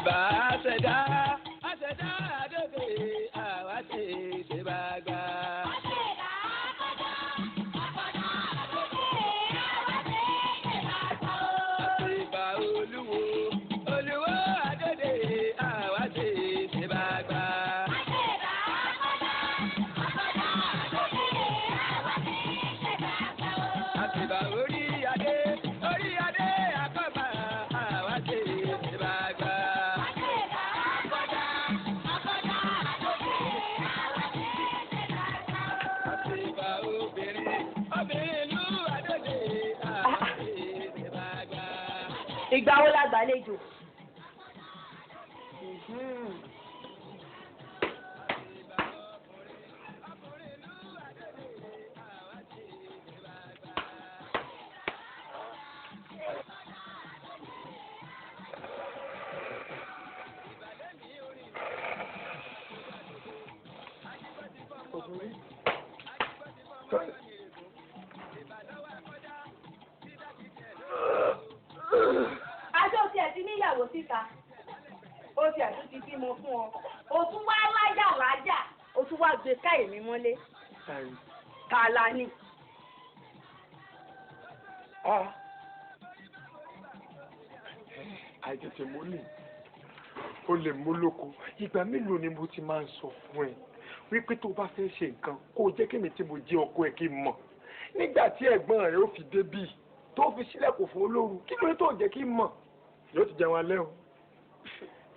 ìbà àṣẹdá àṣẹdá àdókè àwa ti ṣe bá gbà. àṣẹdá àkọ́dá àkọ́dá àdókè àwa ti ṣe bá gbà. ìbà olúwo olúwo àdókè àwa ti ṣe bá gbà. àṣẹdá àkọ́dá àkọ́dá àdókè àwa ti ṣe bá gbà. àṣìbà orí adé àkọ́bà àwa ti ṣe bá gbà. Ìgbà wo la gbàlejò? Síta ó ti àtúntì bímọ fún ọ o tún wá lájà o tún wá gbé káyè mi mọ́lé kàlà ni. àìtètè mọ́lẹ̀ o lè mú lóko ìgbà mélòó ni mo ti máa ń sọ fún ẹ wípé tó bá fẹ́ ṣe nǹkan kó o jẹ́ kémi tí mo jẹ́ ọkọ ẹ̀ kí n mọ̀ nígbà tí ẹ̀gbọ́n rẹ̀ ó fi débì tó fi sílẹ̀kùn fún olóru kí ló dé tó jẹ́ kí n mọ̀ yóò ti jẹun alẹ́ o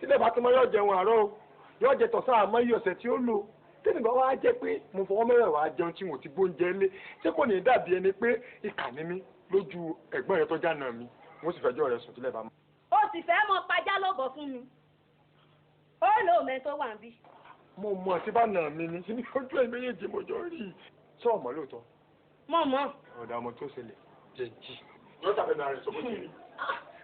sílẹ̀ bá tó mọ́ yóò jẹun àárọ̀ o yóò jẹ tọ̀sán àmọ́ iye ọ̀sẹ̀ tí ó lò tẹ́lẹ̀ bá wá jẹ́ pé mo fọwọ́ mẹ́rẹ̀ẹ̀wá jẹun tí mo ti gbóúnjẹ lé ṣé kò ní dàbí ẹni pé ìkà ní mí lójú ẹ̀gbọ́n rẹ tó jáná mi mo sì fẹjọ́ rẹ sùn sílẹ̀ bá mọ́. ó sì fẹ́ mọ pajá lọ́bọ̀ fún mi ó lò mẹ́ tó wà ń bí. mo mọ tí bá nà mí ní ní ojú ẹ̀ méjèèjì mo jọ rí i sọ ọmọ lóòótọ́. mọ̀. ọ̀dà ọmọ tó ṣẹlẹ̀ jẹ́ jì yóò tàbí náà rẹ̀ sọ bó ṣe rí.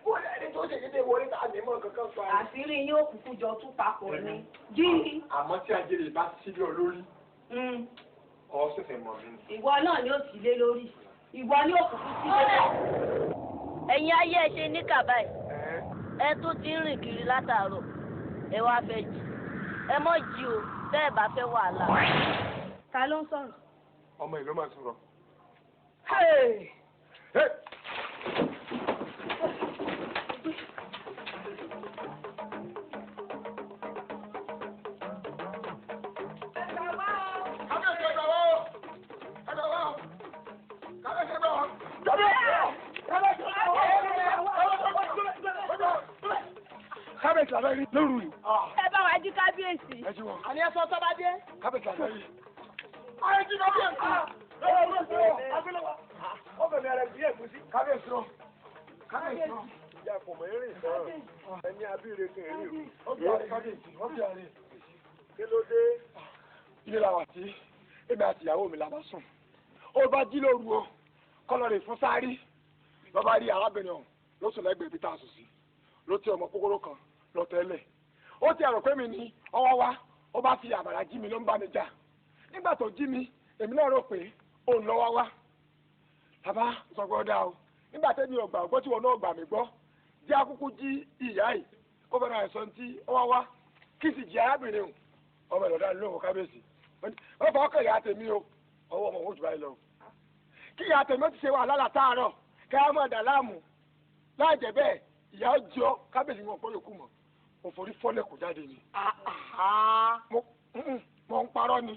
wọ́n lẹ́ni tó ṣe dédé wọlé tá a ní mọ́ kankan fa. àṣírí yóò kúkú jọ tún papọ̀ ni. jí. àmọ́ tí ajẹ́rẹ́ bá sílẹ̀ olórí. ọ ṣẹ̀ṣẹ̀ mọ̀ mí. ìwọ náà ni ó sì lé lórí ìwọ ni ó kúkú sílẹ̀. ẹ̀yin ayé ẹ ṣe ní kàbáyé ẹ tó ti ń rìn kiri látàárọ̀ ẹ wá fẹ́ jí ẹ mọ̀ jí o bẹ́ẹ̀ bá fẹ́ wàhálà. ta ló ń sọ̀rọ̀. ọmọ ìlú máa sọ̀rọ̀. kábíyèsí làbẹ́ rí lóru yìí. ẹ bá wa jí kábíyèsí. ẹ jí wọn. àní ẹ sọ tó bá dé. kábíyèsí làbẹ́ rí. ayé jí kábíyèsí. ó bẹ̀rẹ̀ rẹ̀ bí ègúsí. kábíyèsí lọ. kábíyèsí lọ. ìyá kò mọ̀ eré ìsọ̀rọ̀ ẹni abíire kan èrè o. ó bí àárẹ̀ kábíyèsí ó bí àárẹ̀. kí ló dé. ilé la wà tí èmi àti ìyàwó mi la bá sùn. ó bá jí lóru o kọ́lọ́ rẹ̀ fún sáré. lọ́ba rí arábìnrin ọ̀hún ló sùn lẹ́gbẹ̀ẹ́ bí tá a sùn sí. ló ti ọmọ kókóró kan lọ tẹ́lẹ̀ ó ti àrò pé mi ní ọwọ́ wá ó bá fi àbàrà jí mi ló ń bá mi jà nígbà tó jí mi èmi náà rò pé òun lọ́wọ́ wá bàbá sọgbọ́n dá o nígbà tẹ́mi ọgbà ọgbọ́n tí wọn náà gbà mí gbọ́ jẹ́ akúkú jí ìyá yìí kó fẹ́ràn àìsàn tí ọwọ́ wá kí sì jí arábìnrin o ọmọ ìlọ́dà ló wọ kábíyèsí wọ́n fọwọ́ kẹ́ ìyá tèmi o ọwọ́ ọmọ òun jù báyìí lọ kí ìyá tèmi ó ti ṣe wàhálà látàárọ̀ kẹ́ á mọ̀ dà láàmú láì jẹ́ bẹ́ẹ̀ ìyá ọjọ́ kábíyèsí wọn kọ́ yòókù mọ́ mo forí fọ́lẹ̀ kò jáde ni. mo ń parọ́ ni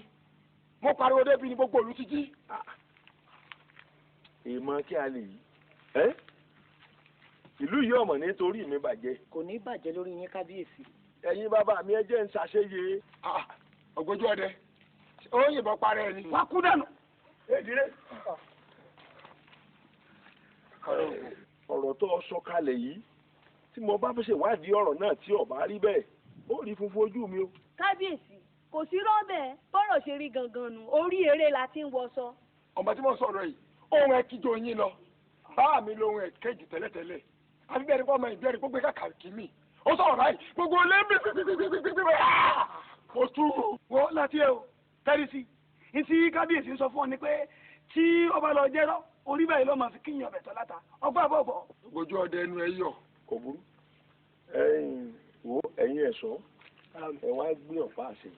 mo pariwo débi ni gbogbo olú ti jí. èèmọ̀ kí a lè yí ìlú yìí ọmọ nítorí mi bàjẹ́. kò ní bàjẹ́ lórí yín kábíyèsí. ẹ̀yin bàbá mi ẹ jẹ́ ń ṣàṣeyẹ. ògbójú ọdẹ ó yìnbọn parẹ́ ẹni. wá kú dànù. èdìrẹ. ọ̀rọ̀ tó sọ kalẹ̀ yìí tí mo bá fẹ́ ṣèwádìí ọ̀rọ̀ náà tí ó bá rí bẹ́ẹ̀ ó rí funfun ojú mi o. kábíyèsí kò sí rọ́bẹ̀ bọ́rọ̀ ṣe rí gangan nù orí eré la ti ń wọṣọ. ọmọ tí mo sọ̀rọ̀ yìí ohun ẹ kíjọ yín lọ báà mi lóhun ẹ kéjì tẹ́lẹ̀tẹ́lẹ̀ àbí bẹ́ẹ̀ ni kò mọ ìbéèrè gbogbo kàkà kì mí ó sọ̀rọ̀ báyìí gbogbo lẹ́ẹ̀mí mo tú wọ́n láti ẹ̀ o tẹ́rìsì ní tí kábíyèsí sọ fún ọ ni pé tí ọba lọ jẹ́ orí báyìí ló máa fi kíyàn ọbẹ̀ tọ́ láta ọgbà bọ̀bọ̀. ojú ọdẹ ẹnu ẹ yọ. kò burú wo ẹ̀ṣọ́ ẹ wá gbé ọ̀pá àṣẹ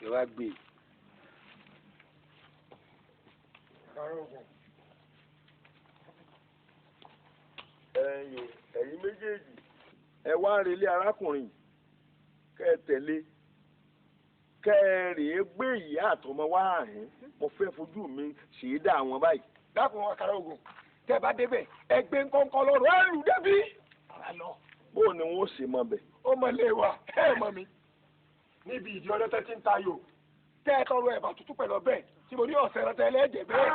ẹ wá gbé. ẹ̀yin méjèèjì ẹ wá relé arákùnrin kẹ́ ẹ tẹ̀lé kẹ́ ẹ rèé gbé ìyá àtọmọ wá àhín mo fẹ́ fojú mi ṣèé dá àwọn báyìí. dákun àkàrà ogun tẹ́ ẹ bá débẹ̀ ẹ gbé nǹkan lọ́rọ̀ ẹ lù débi. bó ni wọn ó ṣe mọ bẹ. ó mọ ilé wa ẹ mọ mi níbi ìdí ọdẹ tẹ ti ń tayò tẹ ẹ tọrọ ẹ̀bà tútù pẹ̀lú ọbẹ̀ tí mo ní ọ̀sẹ̀ rẹ tẹ́lẹ̀ ẹ̀jẹ̀ bẹ́ẹ̀.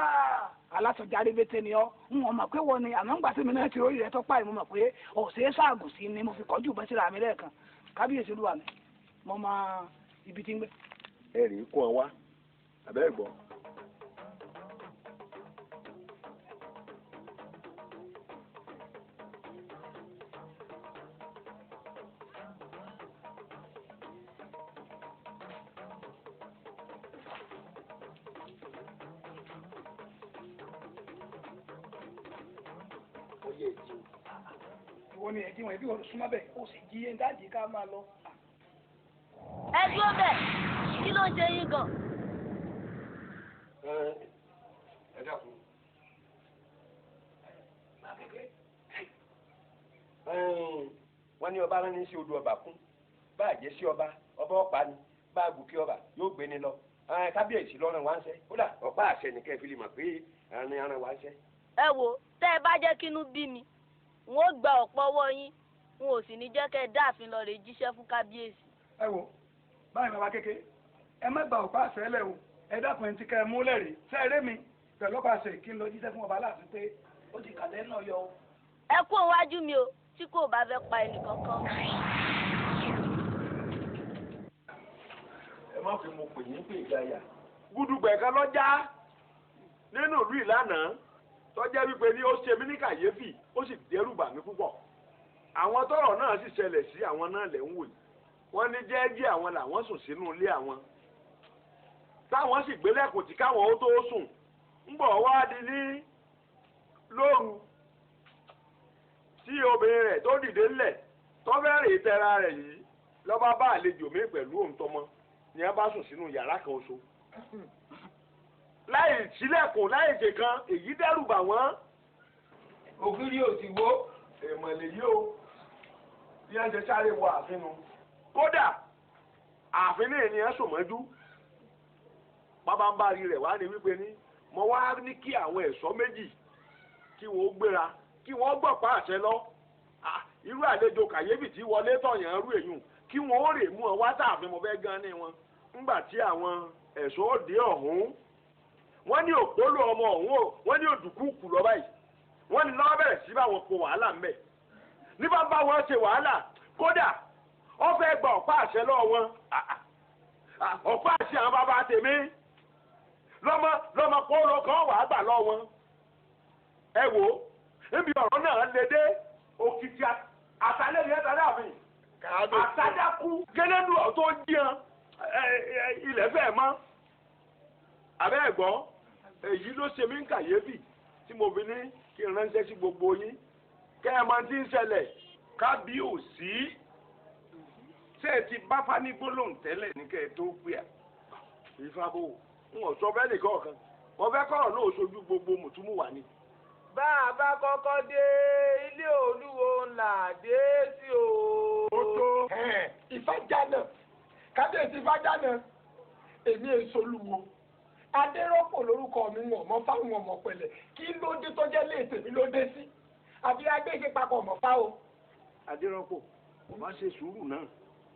alásọjáde bẹ́tẹ̀ ni ọ́ ń wọ́n mọ̀ pé wọ́n ni àmọ́ ńgbà tí mi náà ti rí rẹ tó páì mo mọ̀ pé ọ̀sẹ̀ ṣáàgùn sí ni mo fi kọjú bọ́ síra mi lẹ́ẹ̀kan kábíyèsí olúwa mi mo mọ ibi tí ń gbé. ẹ rí i kó ọ wá abẹ́ gbọ́. ìwọ ni ẹ̀jí wọn ẹbí wọn súnmọ́ bẹ́ẹ̀ ó sì jí ẹ̀ńdá jí ká máa lọ. ẹ dúró bẹ́ẹ̀ kí ló ń ṣe yín gan. ẹ dákun. wọ́n ní ọba rán ní sí odò ọba kún bá àjẹ́ sí ọba ọba ọ̀pá ni bá àgùkí ọba yóò gbé ni lọ kábíyèsí lọ́rùn wá ń sẹ́ kódà ọ̀pá àṣẹ nìkẹ́ fi lè mọ̀ pé aràn wá ń sẹ́. ẹ wo tẹ́ ẹ bá jẹ́ kínú bí mi n ó gba ọ̀pọ̀ ọwọ́ yín n ò sì ní jẹ́ kẹ́ ẹ dáàfin lọ rè jíṣẹ́ fún kábíyèsí. ẹ wo báyìí bàbá kékeré ẹ má gba ọ̀pá àṣẹ lẹ̀ o ẹ dákun ẹni tí kẹ́ ẹ mú lẹ́rìí sẹ́ẹ̀rẹ́ mi pẹ̀lú ọ̀pá àṣẹ kí n lọ jíṣẹ́ fún ọba láti pé ó ti kàlẹ́ náà yọ o. ẹ kú òwájú mi o tí kò bá fẹ́ pa ẹnì kankan. ẹ má fi mo pè yín pé ìgbàyà gúdúgbẹ̀ kan lọ́jà nínú ìlú ìlànà tọ́jẹ́ wípé ní ó ṣe mí ní kàyéfì ó sì dẹ́rù bà mí púpọ̀ àwọn tọ́rọ̀ náà sì ṣẹlẹ̀ sí àwọn náà lẹ̀ ń wò yìí wọ́n ní jẹ́ẹ́jẹ́ àwọn làwọn sùn sínú ilé àwọn táwọn sì gbélẹ̀kùn tí káwọn ó tó sùn ń bọ̀ wá di ní lóru tí obìnrin rẹ̀ tó dìde ńlẹ̀ tó fẹ́ rèé tẹra rẹ̀ yìí lọ́ba bá àlejò mi pẹ̀lú òǹtọ́mọ ni wọ́n bá sùn sínú yàrá kan oṣù láì sílẹ̀kùn láì ṣe kan èyí dẹ́rù bà wọ́n. ògiri ò sì wó. èèmọ̀ lèyí o bí wọ́n ṣe sáré wọ ààfin nu kódà ààfin náà ni ẹ sòmọ́jú pábánbárí rẹ̀ wá ní wípé ní mo wá ní kí àwọn ẹ̀ṣọ́ méjì kí wọ́n gbéra kí wọ́n gbọ̀pá àṣẹ lọ irú àlejò kàyéfì tí wọlé tọ̀yàn rú èyùn kí wọ́n ó rè mú ọ wá sáàfin mo fẹ́ gan ní wọn ńgbà tí àwọn ẹ̀ṣọ́ òde ọ̀hún wọ́n ní òpólò ọmọ ọ̀hún o wọ́n ní òdùkúùkù lọ báyìí wọ́n ní lọ́wọ́ bẹ̀rẹ̀ sí báwọn po wàhálà ń bẹ̀ ní bá bá wọn ṣe wàhálà kódà wọ́n fẹ́ gba ọ̀pá àṣẹ lọ́wọ́ wọn ọ̀pá àṣẹ àwọn bàbá tèmi lọ́mọ kóró kan wàá gbà lọ́wọ́ wọn ẹ wò ó níbi ọ̀rọ̀ náà lè dé òkìtì àtàlẹ́ yẹn tàlẹ́ àmì àtàdákú gẹ́lẹ́dù ọ̀tọ́ jíyan ilẹ̀ fẹ́ mọ́ abẹ́ ẹ̀gbọ́n èyí ló ṣe mí ń kàyéfì tí mo fi ní kí n ránṣẹ́ sí gbogbo yín kẹ́ ẹ máa ti ń ṣẹlẹ̀ kábíyèsí ṣé ẹ ti bá fani gbólóhùn tẹ́lẹ̀ ní kẹ́ ẹ tó pè à ìfàbò ń wọ̀ sọ bẹ́ẹ̀ nìkan kan wọ́n fẹ́ kọ́rọ̀ náà ṣojú gbogbo mùtúmùwà ni. bá a bá kọ́kọ́ dé ilé olúwo ńlá dé sí o. ó tó ìfájánà kábíyèsí ìfájánà èmi èso olúwo adérọ́pò lórúkọ mi wọ̀n mọ́ fáwọn ọmọ pẹ̀lẹ́ kí ló dé tó jẹ́ léètè mi ló dé sí àbí agbègbè papọ̀ mọ́ fáwọn. adérọ́pò kò má ṣe sùúrù náà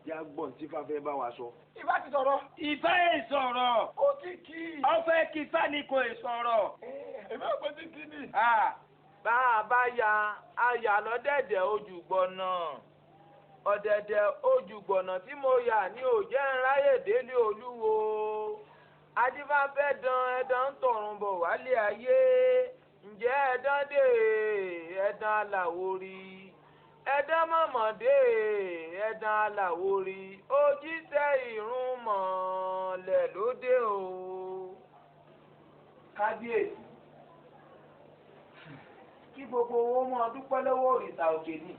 yá gbọ́n tí fáfẹ́ bá wa sọ. Ifá ti sọ̀rọ̀. Ifá ẹ̀ sọ̀rọ̀. Ó ti kí. Ọ̀fẹ́ kí Ifá ni kò sọ̀rọ̀. Èmi ò pé ti kí ni. Bá a bá ya ayà lọ́dẹ̀dẹ̀ ojúgbọ̀nà. Ọ̀dẹ̀dẹ̀ ojúgbọ̀nà tí mo yà ní òjẹ́ ńláyè délé olúwo. Adífáfẹ́ dán ẹ̀dán ń tọ̀run bọ̀ wálé ayé. Ǹjẹ́ ẹ̀dán dé ẹ̀dán aláwórí? Ẹ̀dán mọ̀mọ́dé ẹ̀dán aláwórí. Ojíṣẹ́ ìrun mọ̀ọ́lẹ̀ lóde o. Kábíyèsí, kí gbogbo owó mọ́ dúpẹ́ lọ́wọ́ òrìṣà òkè ni.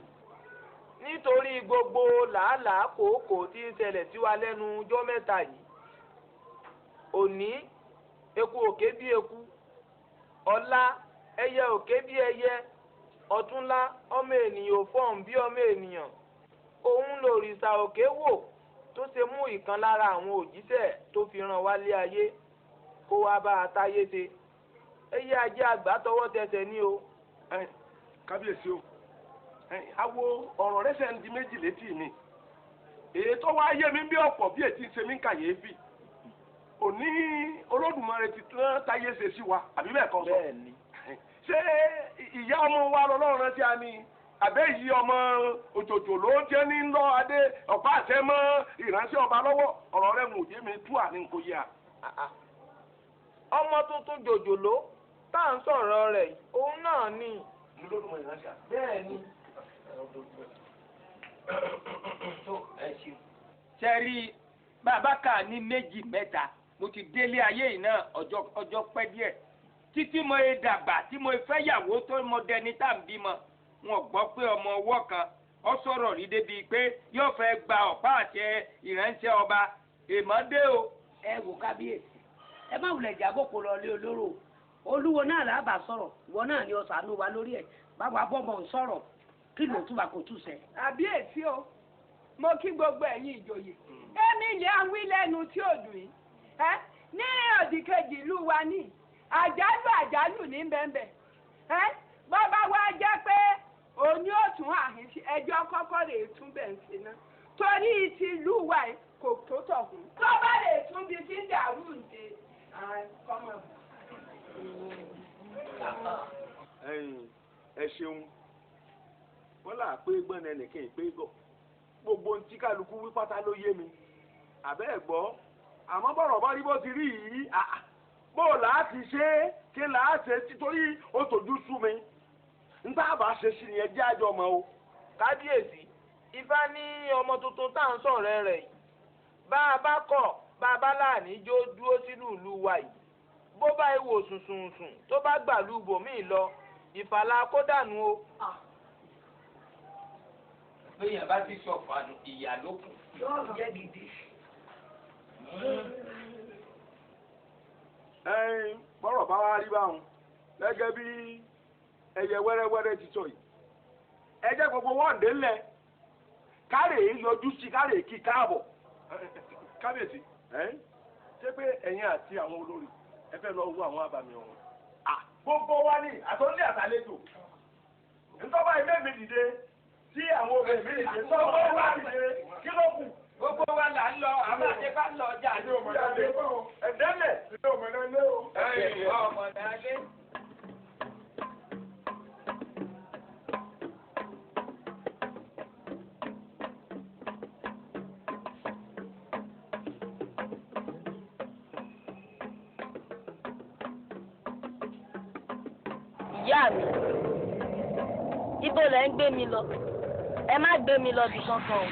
nítorí gbogbo làálàá kòókò tí ń ṣẹlẹ̀ sí wa lẹ́nu ọjọ́ mẹ́ta yìí. Òní eku òkè bí eku, ọ̀la ẹyẹ òkè bí ẹyẹ, ọ̀túnla ọmọ ènìyàn ò fọ̀hún bí ọmọ ènìyàn. Òun lòrìṣà òkè wò tó ṣe mú ìkan lára àwọn òjíṣẹ́ tó fi ràn wálé ayé kó wá bá a táyé ṣe. Ẹyẹ ajé àgbà tọwọ́ tẹsẹ̀ ní o. Kábíyèsí o, awo ọ̀rọ̀ rẹ̀ ṣe ń di méjì létí mi. Èyí tó wá yé mi bí ọ̀pọ̀ bí ètí ṣe mí ń kàyéfì. Òní Olódùmarè ti tán táyé ṣe sí wa, àbí bẹ́ẹ̀ kan sọ? Bẹ́ẹ̀ni. Ṣé ìyá ọmọ wa lọ́lọ́run rántí a ní? Àbẹ́ yìí ọmọ òjòjò ló ń jẹ́ ní lọ adé ọ̀pá àṣẹ mọ́ ìránṣẹ́ ọba lọ́wọ́? Ọ̀rọ̀ rẹ̀ mò yé mi tú àní nǹkó yá. Ọmọ tuntun jòjòló tá à ń sọ̀rọ̀ rẹ̀ òun náà ni. Olódùmarè ìránṣẹ́. Bẹ́ẹ̀ni. Ṣẹ́rí bàbá kà ní méjì mẹ́ta mo ti délé ayé yìí náà ọjọ́ pẹ́ díẹ̀ títí mo yẹ dàgbà tí mo fẹ́ yàwó tó mo dẹni tá à ń bímọ wọn gbọ́ pé ọmọ ọwọ́ kan ọ sọ̀rọ̀ rí débi pé yóò fẹ́ gba ọ̀pá àṣẹ ìránṣẹ́ ọba èmọ́dé o. Ẹ wò kábíyèsí ẹ má wulẹ̀ jábọ̀ lọ lé olóró olúwo náà làbà sọ̀rọ̀ ìwọ náà ni ọ̀sán ló wa lórí ẹ̀ bàbá bọ́bọ̀ ń sọ̀rọ̀ kí ló túbà kò túṣẹ. Àbíyèsí o mo kí gbogbo ẹ̀yin ìjòyè èmi lè awí lẹ́nu tí ò dùn yín ní òdìkejì ìlú wa ní àjálù ní bẹ́ẹ̀nbẹ́ẹ̀ bàbá wa jẹ́ pé òní ò tún àhín sí ẹjọ́ kọ́kọ́ lè tún bẹ̀ ń ṣe náà torí ti ìlú wa kò tó tọ̀hún tó bá lè tún bí tí ń dàrú ǹdẹ kọ́mọ. Ẹ ṣeun wọ́n là pé gbọ́n ẹnìkan ìpé gọ̀ gbogbo ohun tí kálukú wí pátá ló yé mi àbẹ́ ẹ̀ gbọ́ àmọ́ bọ̀rọ̀ bá rí bó ti rí yìí bó láti ṣe é kí láti títorí ó tòjú sú mi ń tá a bá ṣe sí ni ẹ jẹ́ àjọ ọmọ o. Kábíyèsí Ifá ní ọmọ tuntun tá à ń sọ̀rọ̀ rẹ̀ yìí bá a bá kọ̀ bá a bá láàní jó dúró sínú ìlú wa yìí bó bá ìwò sùnsùnsùn tó bá gbàlú bòmíì lọ ìfàlà kó dànù o. Béèyàn bá ti sọ fàánù ìyá ló kù. yóò jẹ́ gidi. Bọ́rọ̀ bá wá rí báwọn gẹ́gẹ́ bí ẹyẹ wẹ́rẹ́wẹ́rẹ́ ti sọ yìí ẹ jẹ́ gbogbo wọ́n dé lẹ̀ kárè yọjú sí kárè kí káàbọ̀. Kábíyèsí ṣé pé ẹ̀yin àti àwọn olórí ẹ fẹ́ lọ wo àwọn àbàmì ọ̀hún. Gbogbo wa ní àtọ́lé àtàlejò ntọ́ba ilé mi dìde tí àwọn obìnrin mi dìde tọ́ba wa dìde kí ló kù. Gbogbo wa là ń lọ àmọ́ àti ká lọ ọjà ní ọmọdé ẹ̀dẹ́lẹ̀ ní ọmọdé lé o. ọmọdé lé. Ìyá mi ibo lẹ ń gbé mi lọ ẹ má gbé mi lọ bí kankan o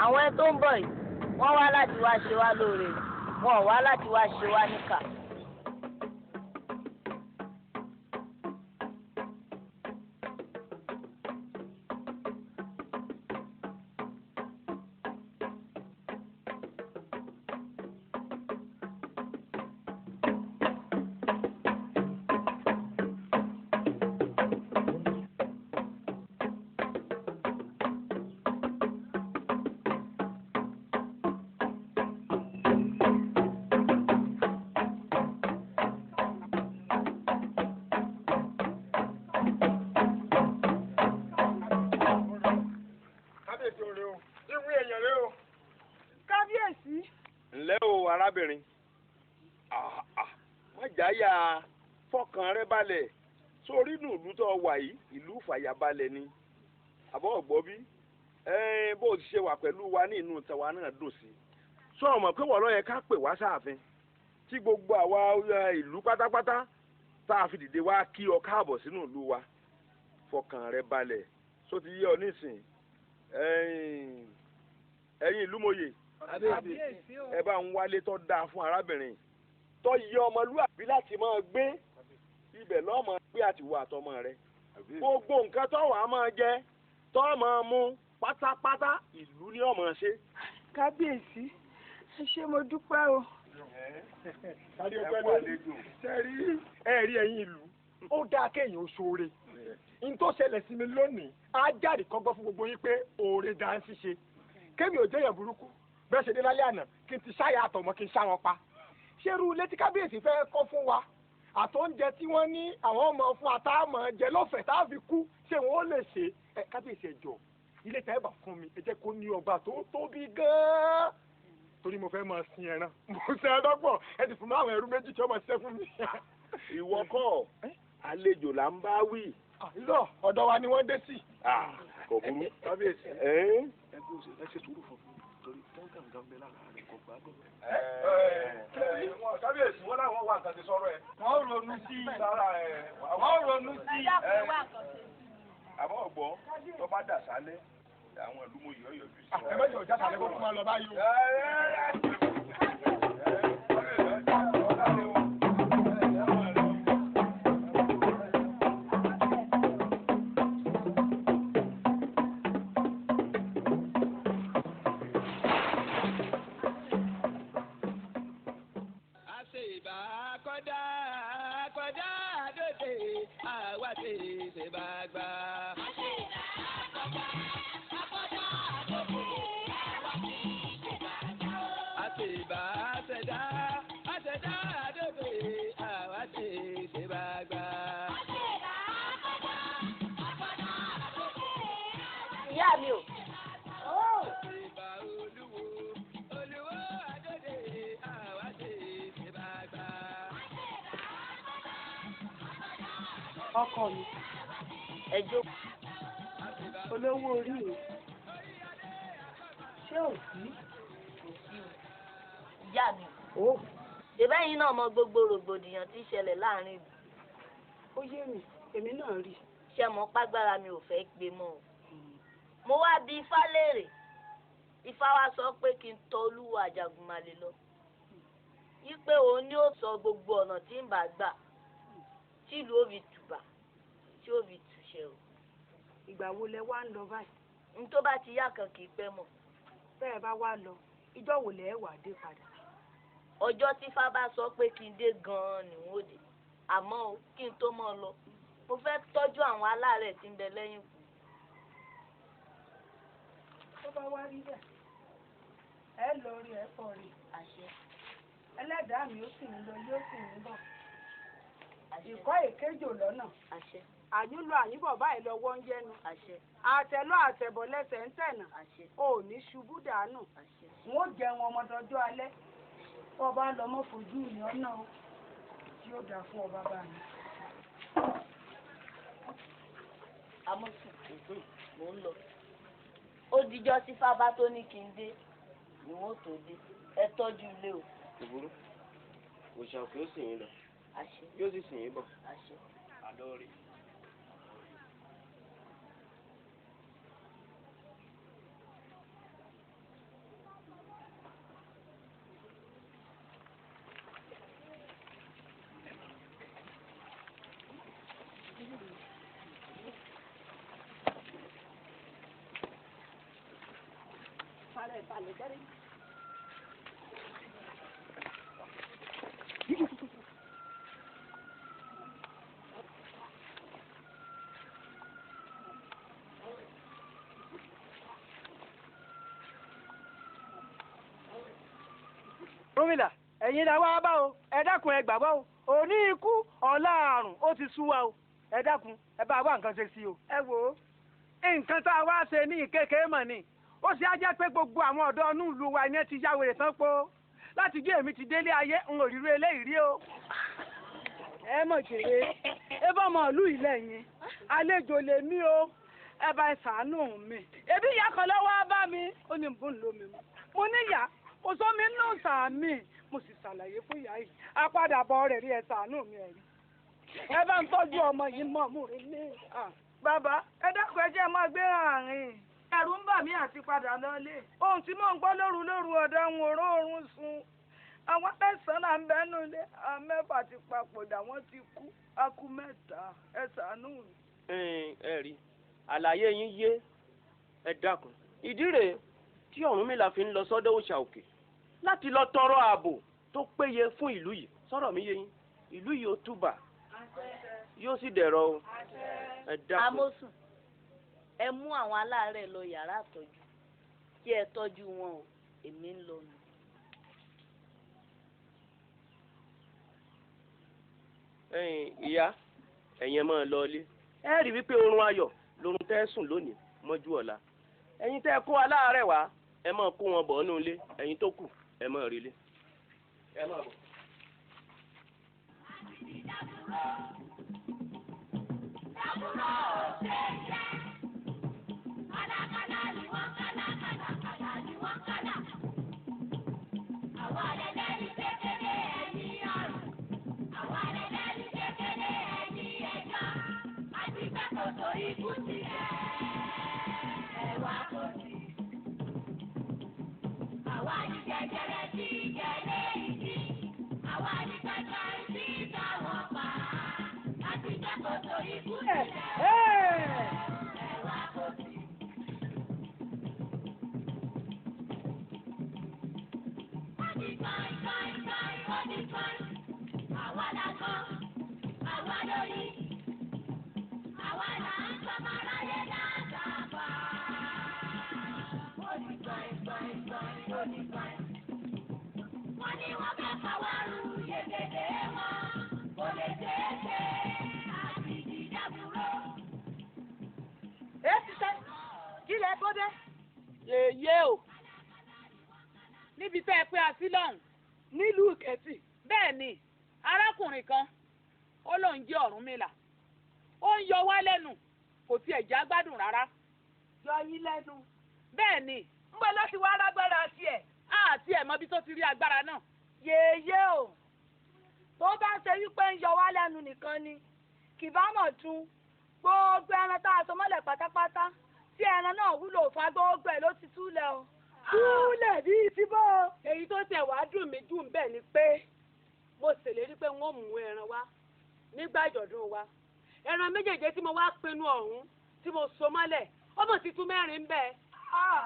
àwọn ẹ tó ń bọ̀ yìí wọ́n wá láti wá ṣe wá lóore wọn ò wá láti wá ṣe wá níkà. Arábìnrin májàyà fọkàn rẹ balẹ̀ sórí inú ìlú tó wà yìí ìlú fàyàbalẹ̀ ni àbọ̀ ọ̀gbọ́ bí bó ti ṣe wà pẹ̀lú wa ní inú tẹwa náà dùn sí sọ̀rọ̀ mọ̀ pé wọ́n lọ yẹ ká pè wá sáàfin tí gbogbo àwa ìlú pátápátá tá a fi dìde wá kí ọ káàbọ̀ sínú ìlú wa fọkàn rẹ balẹ̀ só ti yé ọ nísìn ẹ̀yin ìlú mòye ẹ bá ń wálé tó dáa fún arábìnrin tó yẹ ọmọlúwàbí láti máa gbé ibẹ̀ lọ́mọ gbé àtiwọ́ àtọmọ rẹ gbogbo nǹkan tó wàá máa jẹ tó máa mú pátápátá ìlú ní ọmọ ṣe. kábíyèsí ẹ ṣé mo dúpẹ́ o. ẹ̀rí ẹ̀yin ìlú ó dáa kéèyàn ó ṣoore n tó ṣẹlẹ̀ sí mi lónìí á jáde kọ́gbọ́n fún gbogbo yín pé oore dá ń ṣiṣe kémi ò jẹ́yàn burúkú bẹ́ẹ̀ ṣe dé lálẹ́ àná kí n ti ṣáyà àtọ̀mọ́ kí n ṣá wọn pa ṣerú létí kábíyèsí fẹ́ kọ́ fún wa àtọ́njẹ tí wọ́n ní àwọn ọmọ fún àtàmọ̀ jẹ lọ́fẹ̀ẹ́ tá a fi kú ṣé wọn ó lè ṣe ẹ kábíyèsí ẹjọ́ ilé tẹ́ ẹ bá fún mi ẹ jẹ́ kó ní ọgbà tó tóbi gan-an torí mo fẹ́ máa sin ẹran mo ṣe ẹ dọ́pọ̀ ẹ ti fún mi àwọn ẹrú méjì tí wọ́n máa ṣiṣẹ́ fún mi. ìwọ kọ́ àlejò là ń bá wí. irọ́ ọ̀dọ̀ wa ni wọ́n dé sí. kò burú. kábíyèsí ẹ ṣe sùúrù fún mi torí tẹ́ńtà ń bẹ lára rẹ̀ kò gbádùn. kábíyèsí wọn làwọn wà nǹkan ti sọ̀rọ̀ ẹ. wọ́n ronú sí sára ẹ. wọ́n ronú sí. àmọ́ ọ̀gbọ́n tó bá dà sálẹ̀ àwọn ìlú mo yọ̀ yọ̀ bí. ẹ mẹ́jọ ìjà sàlẹ̀ kó fún wa lọ báyìí o. ìyá mi o. ọkọ mi ẹ jókòó. olówó orí mi ṣé ò sí. ìyá mi o. ṣèbẹ́yìn náà mọ gbogbo rògbòdìyàn tí ń ṣẹlẹ̀ láàrin ìlú. ó yé mi èmi náà rí. ṣé mo págbára mi ò fẹ́ gbé mọ́ o. mo wá bi ifá léèrè ifá wa sọ pé kí n tọ olúwo àjàgùnmalè lọ wípé òun ni ó sọ gbogbo ọ̀nà tí ń bá gbà tí ìlú ó fi tùbà tí ó fi tùṣẹ o. ìgbà wo lẹ wá ń lọ báyìí. n tó bá ti yá kan kì í pẹ́ mọ́. bẹ́ẹ̀ bá wá lọ ìjọ wo lẹ wà dé padà. ọjọ́ tí ifá bá sọ pé kí n dé gan-an ni n ó dé àmọ́ o kí n tó mọ́ ọ lọ mo fẹ́ tọ́jú àwọn aláàárẹ̀ tí ń bẹ lẹ́yìn kù. tó bá wá rí bẹ́ẹ̀ ẹ lọ rí ẹ pọ̀ rí. àṣẹ. ẹlẹ́dàá mi ó sì ń lọ yóò sì ń bọ̀. ìkọ́ èkéjò lọ́nà. àṣẹ. àyúnlọ àyúbọ̀ báyìí lọ́wọ́ ń jẹ́nu. àṣẹ. àtẹ̀lọ́ àtẹ̀bọ̀ lẹ́sẹ̀ ń tẹ̀nà. àṣẹ. o ò ní ṣubú dànù. àṣẹ. n ó jẹun ọmọdọ́jọ́ alẹ́ tó bá lọ mọ́ fojú mi ọ̀nà o tí ó dà fún ọ bàbá mi. amọ̀sùn mò ń lọ ó dijọ́ tí fábá tó ní kí n dé ni wọ́n tó dé ẹ tọ́jú ilé o. ìbúrú òṣà òkè ó sì yín lọ àṣẹ. yóò sì sìn yín bọ̀. àṣẹ. àlọ́ rí. Rúmìlà ẹ̀yin la wá bá o ẹ dákun ẹ gbàgbọ́ o òní ikú ọ̀la àrùn ó ti sú wa o ẹ dákun ẹ bá wá nǹkan ṣe sí o. ẹ wò ó nǹkan tá a wá ṣe ní ìkékeré mọ̀ ni ó ṣe á jẹ́ pé gbogbo àwọn ọ̀dọ́ inú ìlú wa ni ẹ ti yáwèrè tán po láti gbé èmi ti délé ayé n ò ríro eléyìí rí o. ẹ mọ̀ jèrè ẹ bá ọmọ ìlú ilẹ̀ yẹn àlejò lè mí o ẹ bá ẹ ṣàánú mi. ebi ìyá kan lọ́wọ́ á bá mi ó ní bó ń lo mi mọ́ mo níyà kò sọ mi nù sàmì mo sì ṣàlàyé fún ìyá yìí apádàbọ̀ rẹ̀ rí ẹ ṣàánú mi ẹ̀rí ẹ bá ń tọ́jú ọmọ yìí mọ̀ mú rí ní. bàbá ẹ dákun ẹ jẹ́ máa gbé àárín ẹ̀rù ń bà mí àti padà lọ́lé ohun tí mò ń gbọ́ lóru ọ̀dọ̀ ń oró oorun sun àwọn mẹ́sàn-án là ń bẹ́nu ilé àwọn mẹ́fà ti papòdà wọ́n ti kú a kú mẹ́ta ẹ ṣàánú mi. ẹ rí àlàyé yín yé ẹ dákun ìdí rèé tí Ọ̀rúnmìlà fi ń lọ sọ́dọ̀ òòṣà òkè láti lọ tọrọ ààbò tó péye fún ìlú yìí sọ̀rọ̀ mi yé yín ìlú yìí ó túbà yóò sì dẹ̀rọ̀ o ẹ dákun. Amósùn ẹ mú àwọn aláàárẹ̀ lọ yàrá àtọ́jú kí ẹ tọ́jú wọn o èmi ń lọ nù. ìyá ẹ̀yin máa lọ ilé ẹ rí wípé oorun ayọ̀ lorun tẹ́ sùn lónìí mọ́jú ọ̀la ẹ̀yin tẹ́ kó aláàárẹ̀ wá ẹ máa kó wọn bọ̀ nínú ilé ẹ̀yin tó kù ẹ máa rí ilé. ẹ máa bọ̀. Yèyé o níbi tẹ́ ẹ pé asílọ̀hún nílùú Ìkẹ́tì bẹ́ẹ̀ ni arákùnrin kan ó lóun jẹ́ Ọ̀rúnmìlà ó ń yọ wá lẹ́nu kò tiẹ̀ já gbádùn rárá. Yọ yín lẹ́nu. bẹ́ẹ̀ ni ń bọ́ ló ti wá lágbára tiẹ̀. àti ẹ̀ mọ́bí tó ti rí agbára náà. Yèyé o tó bá ṣe wípé ń yọ wá lẹ́nu nìkan ni kì bá mọ̀ tún gbogbo ẹran tá a so mọ́lẹ̀ pátápátá tí ẹran náà wúlò fún agbóògbé ló ti túlẹ̀ o. túlẹ̀ bíi ti bọ́. èyí tó tẹ̀ wá dùn mí jù bẹ́ẹ̀ ni pé mo ṣèlérí pé wọ́n mú ẹran wá nígbà ìjọ̀dún wa ẹran méjèèjì tí mo wá pinnu ọ̀hún tí mo so mọ́lẹ̀ ọmọ ti tún mẹ́rin bẹ́ẹ̀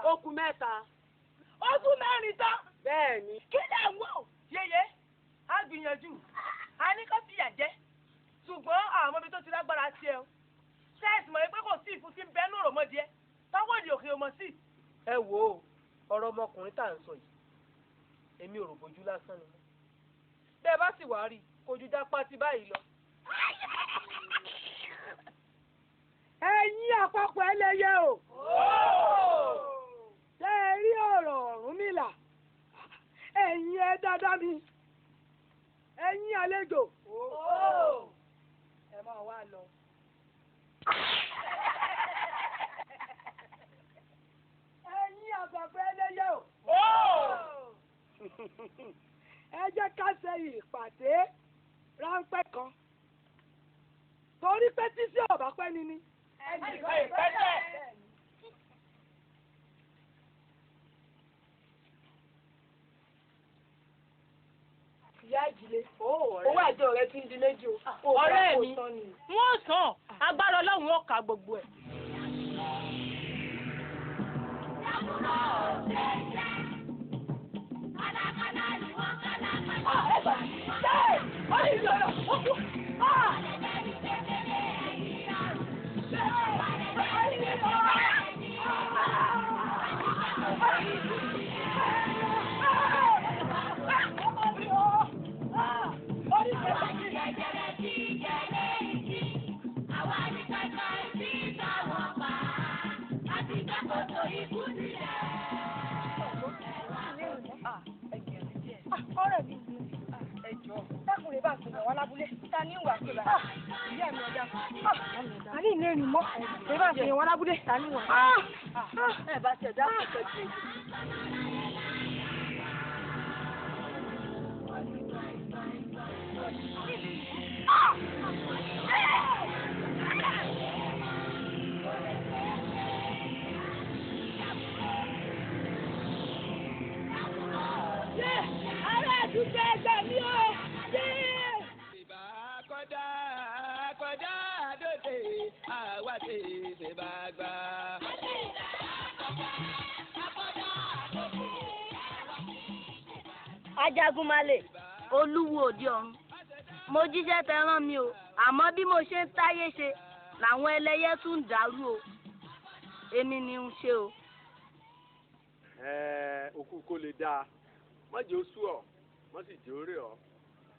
ó kù mẹ́ta. ó tún mẹ́rin tán. bẹ́ẹ̀ ni. kí lè wò yeye á gbìyànjú a ní kó fìyà jẹ ṣùgbọ́n àwọn ọmọbi tó ti lágbára tiẹ̀ o ṣẹ́ẹ̀sì mọ̀ pé kò sí ìfún tí ń bẹ́ẹ̀ nù rọ̀mọdìẹ táwọn èdè òkè ọmọ sí. ẹ wo ọ̀rọ̀ ọmọkùnrin tá à ń sọ yìí èmi ò rò bójú lásán ni bẹ́ẹ̀ bá sì wá rí kojú dápá ti báyìí lọ. ẹ̀yin àpapọ̀ ẹlẹ́yẹ o ṣe é rí ọ̀rọ̀ Ọ̀rúnmìlà ẹ̀yin ẹ dáadáa mi ẹ̀yin àlejò ẹ máa wá lọ. ẹ̀yin àpapọ̀ ẹlẹ́yẹ o ẹ jẹ́ ká ṣe ìpàdé ráńpẹ́ kan torí pé tí sí ọ̀bá pẹ́ ni ni. ẹnìkan ìpẹ́jẹ́. ìyá ìjìlẹ̀ owó àjọ rẹ ti ń di méjì o. ọ̀rẹ́ mi wọ́n sàn agbára Ọlọ́run ó ka gbogbo ẹ̀. ọ̀rẹ́ mi ẹjọ́ dákùnrin bá gbìyànjú wọn lábúlé ta ní ìwà pé bá ìyá mi ọjà àní ilé rìn mọ́ ẹ bá gbìyànjú wọn lábúlé ta ní ìwà ẹ bá tẹ̀ dákùn kẹ́kẹ́. Àdúgbò ẹgbẹ́ mi ò dé. Ìbá kọjá kọjá dòde àwa ti ṣèbá gbà. Ajagunmalè olúwo òde ọ̀run mo jíṣẹ́ tẹ rán mi o àmọ́ bí mo ṣe ń táyé ṣe làwọn ẹlẹ́yẹ tún ń dàrú o èmi ni ń ṣe o. Òkú kò lè dáa wọ́n jẹ́ oṣù ọ̀ wọ́n sì jẹ́ orí ọ̀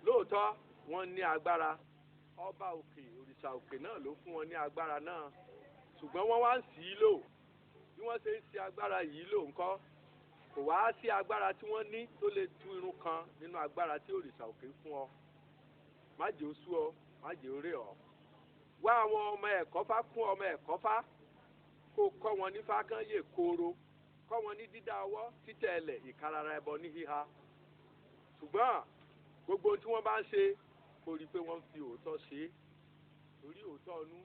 lóòótọ́ wọ́n ní agbára ọba òkè òrìṣà òkè náà ló fún wọn ní agbára náà ṣùgbọ́n wọ́n wá ń sì í lò bí wọ́n ṣe ń ṣe agbára yìí lò ńkọ́ kò wá sí agbára tí wọ́n ní tó lè tú irun kan nínú agbára tí òrìṣà òkè fún ọ má jẹ́ oṣù ọ má jẹ́ orí ọ̀ wá àwọn ọmọ ẹ̀kọ́fá fún ọmọ ẹ̀kọ́fá kó kọ́ wọn ní fákànyè kóró kọ́ wọn ní dídá ọwọ́ títẹ̀ ẹlẹ̀ ìkarara ẹbọ ní híha ṣùgbọ́n gbogbo tí wọ́n bá ń ṣe kò rí i pé wọ́n fi òótọ́ ṣe é torí òótọ́ ọnú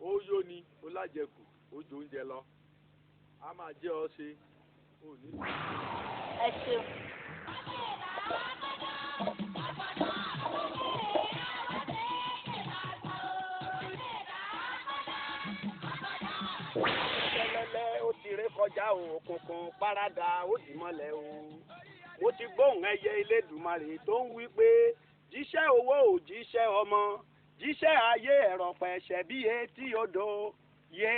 ó yó ni ó lájẹkù ó jò oúnjẹ lọ a máa jẹ́ ọ ṣe ó ní. ẹ ṣeun. Lẹ́lẹ́lẹ́ ó ti ré kọjá òkùnkùn párádà ó dì mọ́lẹ̀ o. Mo ti gbóhùn ẹyẹ Elédùmarè tó ń wí pé jíṣẹ́ owó ò jíṣẹ́ ọmọ jíṣẹ́ ayé ẹ̀rọ pẹ̀ṣẹ̀ bí etí odò yé.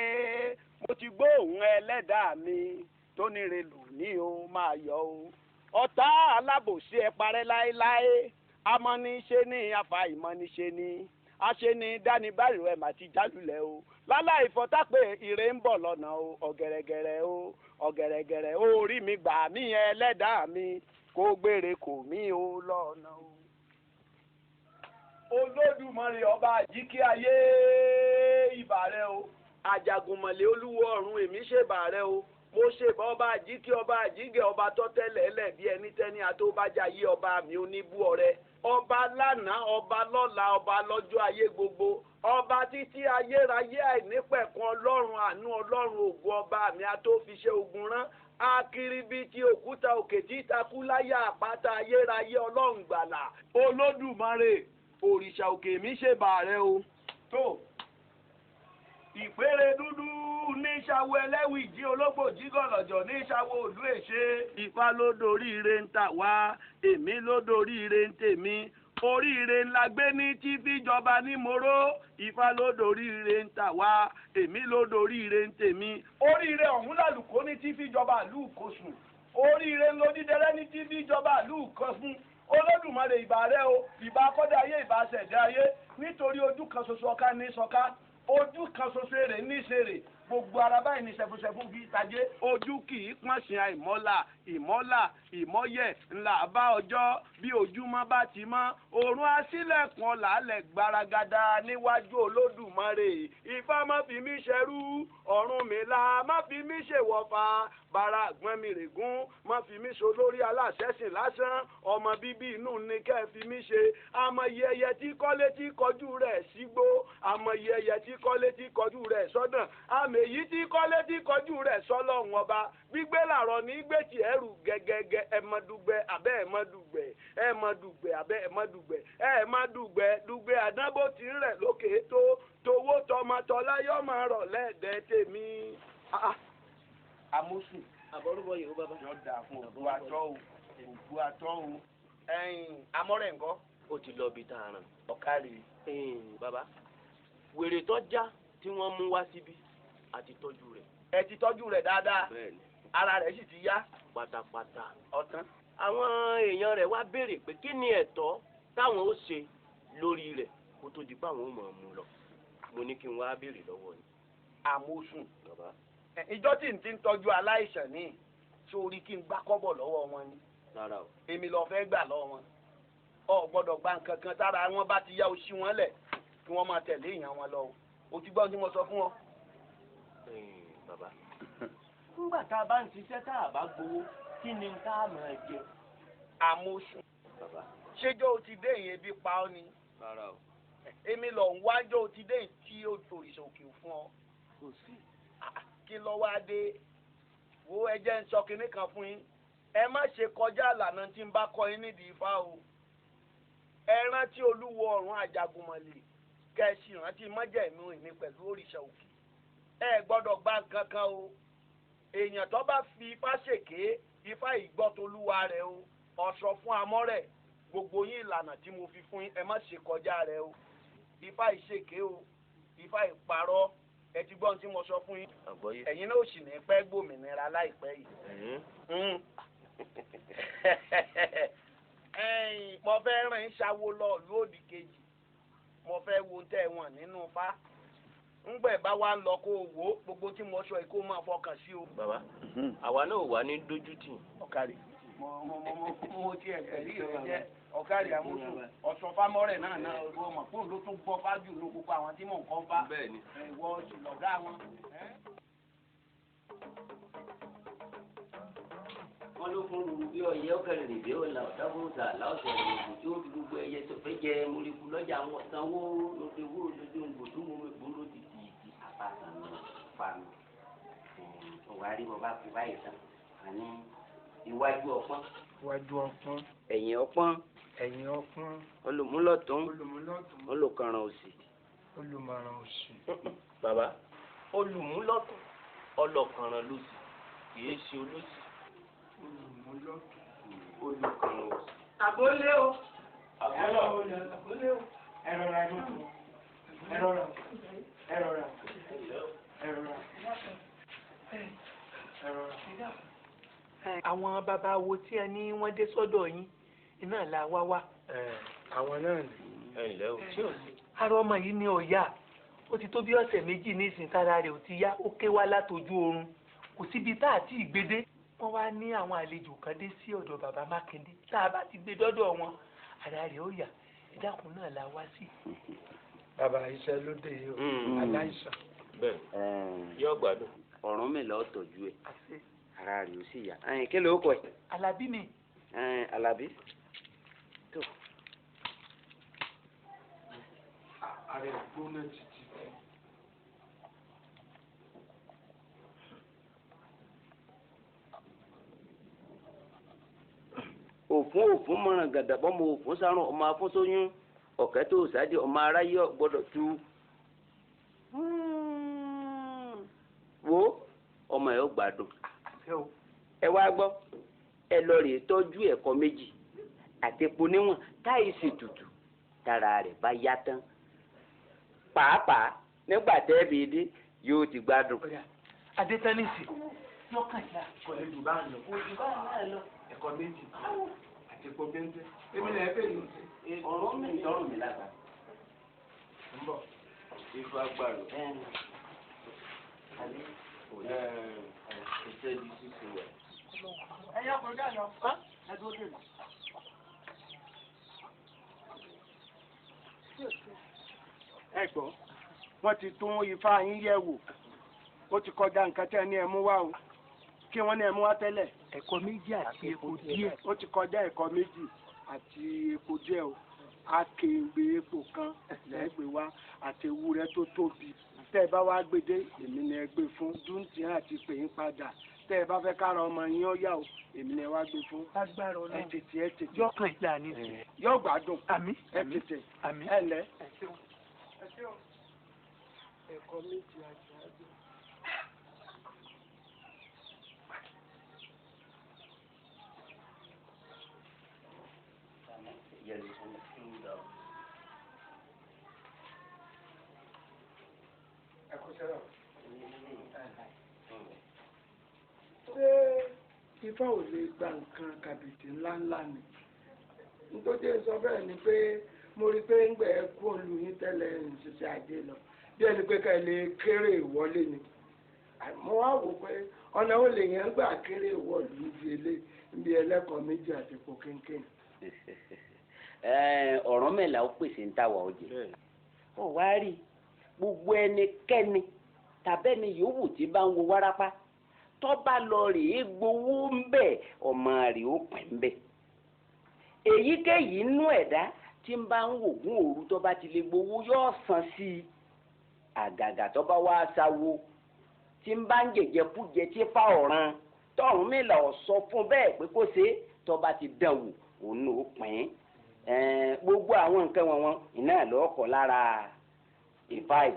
Mo ti gbóhùn ẹlẹ́dàá mi tó nírelù ní o máa yọ o. Ọ̀tá alábòsí ẹ parẹ́ láéláé amọ́niṣe ní afàìmọ́niṣe ní aṣeni dánibárò ẹ̀ mà ti jálulẹ̀ o láláì fọtápé ire ń bọ̀ lọ́nà o ọ̀gẹ̀rẹ̀gẹ̀rẹ̀ o ọ̀gẹ̀rẹ̀gẹ̀rẹ̀ o orí mi gbà mí ẹlẹ́dàá mi kó gbére kò mí o lọ́nà o. Olódùmarè ọba àjíkí ayé ìbà rẹ o Àjàgùnmọ̀lẹ̀ olúwo ọ̀run èmi ṣèbà rẹ o mo ṣèbà ọba àjíkí ọba àjígẹ̀ ọba tọ́tẹ́lẹ̀ ẹlẹ̀ bí ẹni tẹ́ni àtọ́bájáyé ọba mi oníbú ọrẹ ọba lánàá ọba lọ́la ọba lọ́jọ́ ayé gbogbo ọba títí ayérayé àìnípẹ̀kun ọlọ́run àánú ọlọ́run ògo ọba mi àtòfiṣẹ́ ogun rán akiribiti òkúta òkè tí takú láyà àpáta ayérayé ọlọ́run gbàlà Olódùmarè òrìṣà òkè mi ṣèbà rẹ o tó ìpèrè dúdú ní ìṣàwọ̀ ẹlẹ́wì jí ológbò jí gọ̀lọ̀jọ̀ ní ìṣàwọ̀ òlú èṣe. Ifá ló dorí ire ń tà wá èmi ló dorí ire ń tèmi oríire ńlá gbé ní tí fíjọba ní moro Ifá ló dorí ire ń tà wá èmi ló dorí ire ń tèmi. Oríire ọ̀hún làlùkò ní tí fíjọba ìlú Ìkọ̀sùn oríire ńlọ dídẹrẹ́ ní tí fíjọba ìlú Ìkọ̀sùn Olódùmarè ìbà rẹ o ìbà akọ́dá ayé ìbà ṣẹ̀dá ayé nítorí ojú kan ṣoṣo ọ̀ká ní sọ́ká ojú kan ṣoṣo èrè ní ìṣeré gbogbo ara báyìí ní ṣẹfúnṣẹfún fi tajé. Ojú kì í pọ́nṣin àìmọ́là ìmọ́là ìmọ́yẹ̀ ńlá bá ọjọ́ bí ojúmọ́ bá ti mọ́ òrùn aṣílẹ̀kùn ọ̀làálẹ̀ gbaragada níwájú Olódùmarè. Ifá má fi mí ṣẹrú Ọ̀rúnmìlà má fi mí ṣèwọ̀fà bàrà àgbọ̀n mi règún má fi mí so lórí aláṣẹ́sìn lásán ọmọ bíbí inú ni kẹ́ ẹ fi mí ṣe. Àmọ̀yẹ ẹyẹ tí kọ́lé tí kọjú rẹ̀ sígbó àmọ̀yẹ ẹyẹ tí kọ́lé tí kọjú rẹ̀ sọ́dàn èyí tí kọ́lé tí kọjú rẹ̀ sọ́lọ́run ọba gbígbé làrọ̀ ní gbèsè ẹrù gẹ́gẹ́gẹ́ ẹ̀mọ́dùgbẹ́ abẹ́ ẹ̀mọ́dùgbẹ́ ẹ̀mọ́dùgbẹ́ abẹ́ ẹ̀mọ́dùgbẹ́ ẹ̀mọ́dùgbẹ́ dùgbẹ́ àdánbò tí ń rẹ̀ lókè tó towó tọmọtọlá yọ máa rọ̀ lẹ́ẹ̀dẹ́ tèmi. Amósùn àbọ̀rúbọ̀ yìí ó bàbá. yọ dà fún òkú atọ́ o òkú atọ́ o amọ́rẹ̀ ńkọ́. ó ti lọ bí tààràn. ọ̀kárì. bàbá wèrè tó já tí wọ́n mú wá síbí àti tọ́jú rẹ̀. Ẹ ti tọ́jú rẹ̀ dáadáa. Bẹ́ẹ̀ni. Ara rẹ̀ sì ti yá. Pátápátá. Ọ̀tán. Àwọn èèyàn rẹ̀ wá béèrè pé kí ni ẹ̀tọ́ táwọn ó ṣe lórí rẹ̀ kó tó di pé àwọn ò mọ̀ ọ́n mú lọ. Mo ní kí n wá béèrè lọ́wọ́ ni. Àmósùn. Ìjọ tí n ti ń tọ́jú aláìsàn ní sórí kí n gbá kọ́bọ̀ lọ́wọ́ wọn ni. Rárá o. Èmi lọ fẹ́ gbà lọ́wọ́ wọn. O gbọ́dọ̀ gba nǹkan kan tára wọn bá ti yá o ṣí wọn lẹ̀ kí wọ́n máa tẹ̀lé èèyàn wọn lọ. O ti gbọ́ tí mo sọ fún wọn. Bàbá. Nígbà tá a bá ń ṣiṣẹ́ tá a bá gbowó kí ni tá a máa jẹ. Àmósùn. Bàbá. Ṣéjọ́ o ti dé ìyẹn bí pa ọ́ ni. Rárá o. Èmi lọ ń wájọ́ o ti dé tí o òrìṣà òkè fún ọ. Kò sí. Kí lọ wá dé wo ẹjẹ́ ń sọ kinní kan fún yín ẹ má ṣe kọjá àlànà tí ń bá kọ́ yín nídìí Ifá o. Ẹ rántí olúwo ọ̀run Àjàgùnmọ̀lẹ̀ kẹ́sì rántí májẹ̀mú ìní pẹ̀lú òrìṣà òkè. Ẹ gbọ́dọ̀ gba nǹkan kan o èèyàn tó bá fi Ifá ṣèké Ifá ìgbọ́tolúwa rẹ̀ o ọ̀sọ̀ fún amọ́rẹ̀ gbogbo yín ìlànà tí mo fi fún yín ẹ má ṣe kọjá rẹ̀ o ifá ìṣèké o ifá ìparọ́ ẹ ti gbọ́n tí mo sọ fún yín ẹ̀yin náà ò sì ní pẹ́ gbòmìnira láìpẹ́ yìí. Mo fẹ́ rìn ṣàwo lọ ìlú òdì kejì mo fẹ́ wo tẹ́ wọn nínú fá ńgbẹ́ bá wa ń lọ kó o wò ó gbogbo tí mo sọ yìí kó máa fọkàn sí o. bàbá àwa náà wà ní dójútì. ọ̀kàrí mo ti ẹ̀rí rẹ̀ jẹ́ ọ̀kàrí àmúṣu ọ̀sán fámọ́rẹ̀ náà ló mọ̀ fóun ló tún gbọ́ fájú ló gbogbo àwọn tí mò ń kọ́ bá ìwọ ṣùlọ̀gá wọn. wọ́n ló fún gbogbo bí ọyẹ ọ̀kẹ́rẹ́ rèébé ọ̀la ọ̀dáfóòsà láòsẹ̀ ìrìnàjò tí ó fi gbogbo ẹyẹ tó fẹ́ jẹ múlẹ̀kù lọ́jà wọn sanwó lóde wúrò lóde òǹgbò tó mú ìgbóró ti àpàtàn náà fanu ọ̀wárí bọ́bá fi báyìí tán àní iwájú ọpọ́n. iwájú ọpọ́n. ẹ̀yìn ọpọ́n. ẹ̀yìn ọpọ́n. olùmúlọ̀tún. olùkànràn òsì. olùmọ̀ràn òsì. bàbá olùmúlọ̀tún ọlọ́kànràn lòsì kìí ṣe olósì. olùkànràn òsì. àbólé o. àbólé o. ẹ rọra ẹ rọra ẹ rọra ẹ rọra. àwọn bàbá wo tí ẹ ní wọ́n dé sọ́dọ̀ yín iná la wá wá. àwọn náà ni. ẹ ǹlẹ́ o. ṣé o sí. ara ọmọ yìí ní ọ̀yà ó ti tó bí ọ̀sẹ̀ méjì ní ìsìn tára rẹ̀ ò ti yá ó ké wá látojú oorun kò síbi tá a ti gbédé. wọ́n wá ní àwọn àlejò kan dé sí ọ̀dọ̀ bàbá Mákindé tá a bá ti gbé dọ́dọ̀ wọn ara rẹ̀ ó yá ìdákun náà la wá sí. bàbá iṣẹ́ ló dé yìí o aláìsàn. bẹ́ẹ̀ yóò gbádùn. ọ̀run mi lọ́ọ́ tọ́jú ẹ̀ ara rẹ̀ ó sì yá. kí ló kọ ẹ̀. Alábí mi. Alábí. tó. ààrẹ gbóná títí. òfún mọ̀ràn gàdàbọ̀ mọ òfún sárùn ọmọ afúnṣóyún ọ̀kẹ́ tó sáde ọmọ aráyé gbọ́dọ̀ tú. wo ọmọ ẹ̀ ó gbádùn. ẹ wá gbọ́ ẹ lọ rèé tọ́jú ẹ̀kọ́ méjì àti epo níwọ̀n táyì sì tutù tára rẹ̀ bá yá tán pàápàá nígbà tẹ́ bí dé yóò ti gbádùn. adétẹ́nìsì lọ́kàn ìyá kò lè jù bá ń lọ. kò jù bá ń lọ. ẹ̀kọ́ méjì àti epo bẹ́ńdẹ́ èmi náà ẹ fẹ́ yìí ṣe. ọ̀rọ̀ mi ìtọ́rùn mi lágbà. ń bọ̀. ifá gbàrò. iṣẹ́ di sísun rẹ̀. ẹ̀yà kò dá lọ ẹ tó dé. ẹ gbọ́ wọ́n ti tún ifá yín yẹ̀ wò ó ti kọjá nǹkan tẹ́ ní ẹ mú wá o kí wọ́n ní ẹ mú wá tẹ́lẹ̀. ẹ̀kọ́ méjì àti epo díẹ̀. ó ti kọjá ẹ̀kọ́ méjì àti epo díẹ̀ o akéwì epo kan lẹ́gbẹ̀ẹ́ wá àti ewúrẹ́ tó tóbi tẹ́ ẹ bá wá gbédé èmi ni ẹ gbé fún dúntì àti pè ń padà tẹ́ ẹ bá fẹ́ kára ọmọ yín ó yá o èmi ni ẹ wá gbé fún. agbára Ọlọ́run ẹ tètè ẹ tètè. yọkàn ìlà ní ti. yóò gbádùn. àmín ẹ tètè. àmín ẹ lẹ. ẹ̀kọ́ méjì àti àjọ. ṣé ifá ò lè gba nǹkan kàbìtì ńláńlá ni nítorí sọ bẹ́ẹ̀ ni pé mo rí i pé ń gbẹ̀ kú òlu yín tẹ́lẹ̀ ìṣiṣẹ́ ajé lọ bí ẹni pé ká lè kéré ìwọlé ni mo wá wò pé ọ̀nà ó lè yẹn gbà kéré ìwọlú ibi ẹlẹ́kọ̀ọ́ méjì àti epo kínkín. ọ̀rọ̀ mẹ́la ó pèsè ń tàwa ọ̀jẹ̀ ó wá rí gbogbo ẹnikẹ́ni tàbẹ́ni yòówù tí bá ń wo wárápá tó bá lọ rèé gbowó ń bẹ̀ ọmọ rẹ̀ ó pẹ̀ ń bẹ̀ èyíkéyìí inú ẹ̀dá tí ń bá ń wògùn òru tó bá ti lè gbowó yóò san sí i àgàgà tó bá wá sáwó tí ń bá ń jẹjẹkújẹ tí fá ọ̀ràn tọ̀hún mìlà ọ̀sọ́ fún bẹ́ẹ̀ pé kó ṣe tó bá ti dán wò òun ò pín gbogbo àwọn nǹkan wọn iná lọ́kọ̀ lára ìfáì.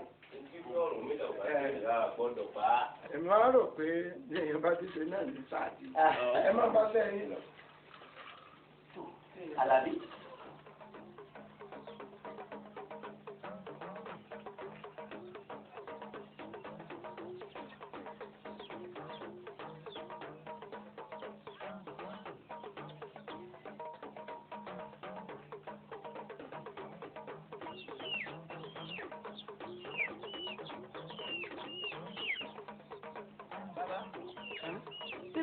èmi wá rò pé ní èèyàn bá ti ṣe náà ní sáàtì ẹ má bá sẹ́yìn lọ. Àlàbí.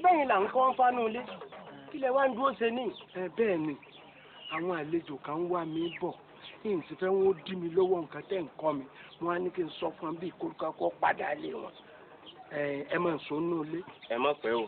bẹ́yìn là ń kọ́ ń fánú ilé kí lẹ wá ń dúró ṣe ní. bẹ́ẹ̀ ni àwọn àlejò kan ń wá mi bọ̀ yìí sì fẹ́ wọn ó dí mi lọ́wọ́ nǹkan tẹ́ ń kọ́ mi wọn á ní kí n sọ fún wọn bí ìkórúkọ kọ́ padà lé wọn ẹ máa sọ nínú ilé. ẹ má pẹ́ o.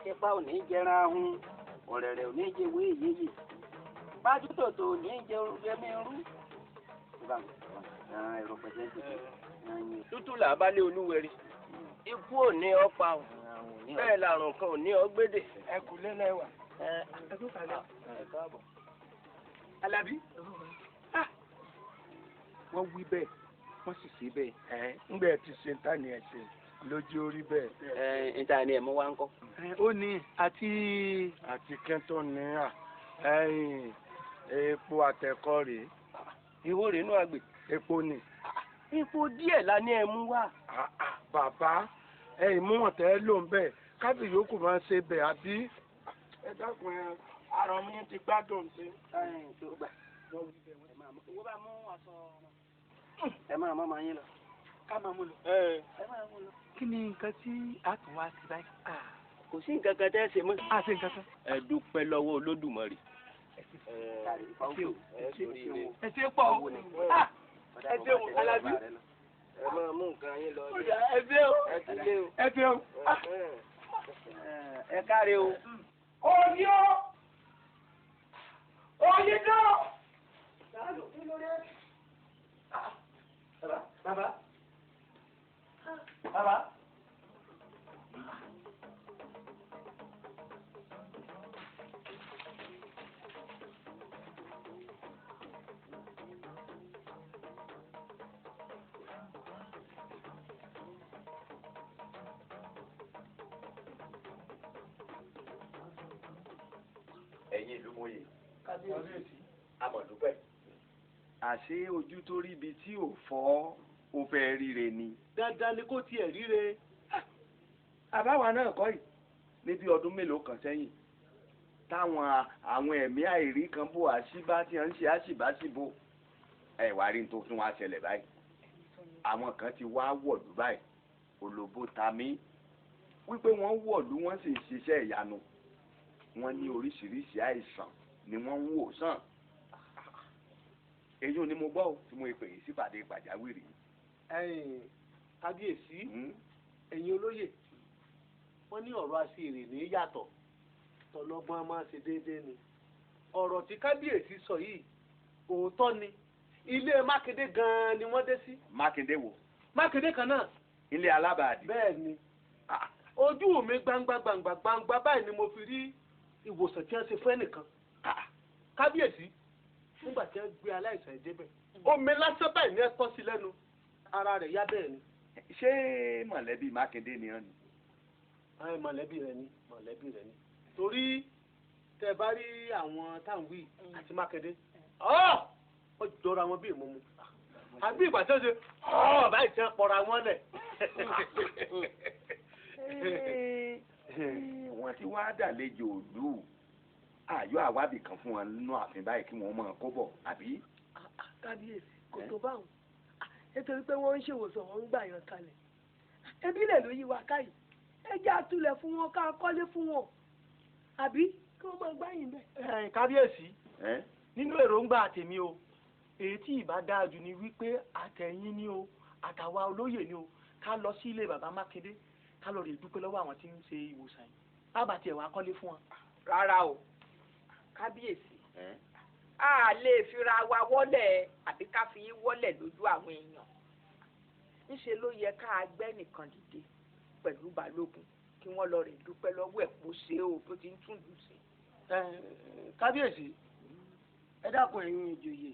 Ipa ò ní jẹran ahun, ọ̀rẹ̀rẹ̀ ò ní jẹ wé yéyè. Bájútòtò ò ní jẹ orúkẹ́mí rú. Ẹ̀rọ pẹ̀lẹ́ ti tútù là bá lé olúwẹ̀rí. Ikú ò ní ọ pa o. Bẹ́ẹ̀ làrùn kan ò ní ọ gbédè. Ẹ kù lélẹ̀ wà. Ẹ tó kàlẹ́. Alábí. Wọ́n wí bẹ́ẹ̀, wọ́n sì ṣe bẹ́ẹ̀. Ńgbẹ́ ti ṣe ń tà ní ẹ̀sìn lójú orí bẹ́ẹ̀. Níta ni ẹ̀mú wa ń kọ́. Ó ní àti kẹ́ńtọ́ náírà epo àtẹ̀kọ́ rèé. Ìwọ rèé nú àgbè. Epo ni. Epo díẹ̀ la ní ẹ̀mú wá. Bàbá ìmú ọ̀tẹ́ ló ń bẹ̀ kábì yòókù máa ń ṣe bẹ̀ àbí. Ẹ dákun ara mi ti gbádùn sí. Ẹ máa mọ́ máa yín lọ. Ká máa mú lọ. Ẹ máa mú lọ. Kí ni nǹkan tí a tún wá sí báyìí? Kò sí nǹkan kan tẹ́ ẹ ṣe mọ́. A ṣe nǹkan kan. Ẹ dúpẹ́ lọ́wọ́ Olódùmarè. Ẹ ṣe pọ̀ o. Ẹ ṣe o Alábí. Ẹ máa mú nǹkan yín lọ. Ẹ ṣe o. Ẹ ti lé o. Ẹ ṣe o. Ẹ káre o. Oyin o. Oyin náà. Bàbá. Bàbá. Ẹ̀yin ìlú mòye. Amọ̀dúpẹ́. Àṣé ojú tó rí ibi tí ò fọ́ ó fẹ́ ríre ni. Dandan ni kó tiẹ̀ ríre. Àbáwa náà kọ́ yìí níbi ọdún mélòó kan sẹ́yìn táwọn àwọn ẹ̀mí àìrí kan bò àṣìbá tí wọ́n ń ṣe àṣìbáṣìbò ẹ̀ wá rí tó tún wá ṣẹlẹ̀ báyìí. Àwọn kan ti wá wọ̀lú báyìí olóbó ta mí wípé wọ́n wọ̀lú wọ́n sì ń ṣiṣẹ́ ìyanu. Wọ́n ní oríṣiríṣi àìsàn ni wọ́n ń wò sàn. Èyí ni mo gbọ́ tí mo pè é sípàdé pàjáwìrì. Kábíyèsí ẹ̀yin olóyè wọ́n ní ọ̀rọ̀ àṣírí ní yàtọ̀ tọlọ́gbọ́n máa ṣe déédéé ni. Ọ̀rọ̀ tí kábíyèsí sọ yìí òótọ́ ni. Ilé Mákindé gan-an ni wọ́n dé sí. Mákindé wo? Mákindé kan náà. Ilé Alábàádì. Bẹ́ẹ̀ ni. Ojú mi gbangba báyìí ni mo fi rí ìwòsàn tí wọ́n ṣe fún ẹnìkan. Kábíyèsí nígbà tí wọ́n gbé aláìsàn débẹ̀ omi lásán báyìí ní ẹ tọ́ sí lẹ́nu ara rẹ̀ yá bẹ́ẹ̀ ni. Ṣé mọ̀lẹ́bí Mákindé ni ọ́ ni? Mọ̀lẹ́bí rẹ̀ ni torí tẹ bá rí àwọn táwọn wí àti Mákindé ó jọra wọn bí ìmúmu àbí ìgbà tí ó ṣe báyìí tí wọ́n pọra wọn lẹ̀. Wọ́n ti wá dàlejò òlù àyọ àwábì kan fún wọn nínú ààfin báyìí kí wọ́n máa kó bọ̀ àbí. Kábíyèsí kò tó báwọn nítorí pé wọ́n ń ṣèwòsàn wọ́n ń gbà yàn kalẹ̀ ẹbí lè ló yí wa káyìí ẹ jẹ́ àtúlẹ̀ fún wọn ká kọ́lé fún wọn àbí kí wọ́n máa gbáyìn bẹ́ẹ̀. Kábíyèsí nínú èròǹgbà tèmi o èyí tí ìbá dáa jù ni wípé àtẹ̀yìn ni o àtàwa olóyè ni o ká lọ sí ilé bàbá Mákindé ká lọ rè dúpẹ́ lọ́wọ́ àwọn tí ń ṣe ìwòsàn yìí bàbá tiẹ̀ wá kọ́lé fún wọn. rárá o kábíyèsí a lè fira wa wọ́lẹ̀ àbí ká fi wọ́lẹ̀ lójú àwọn èèyàn níṣẹ́ ló yẹ ká gbẹ́ nìkan dìde pẹ̀lú balógun kí wọ́n lọ rè dúpẹ́ lọ́wọ́ ẹ̀ kó ṣe o tó ti ń tún lù sí. kábíyèsí ẹ dákun ẹ̀yin ìjòyè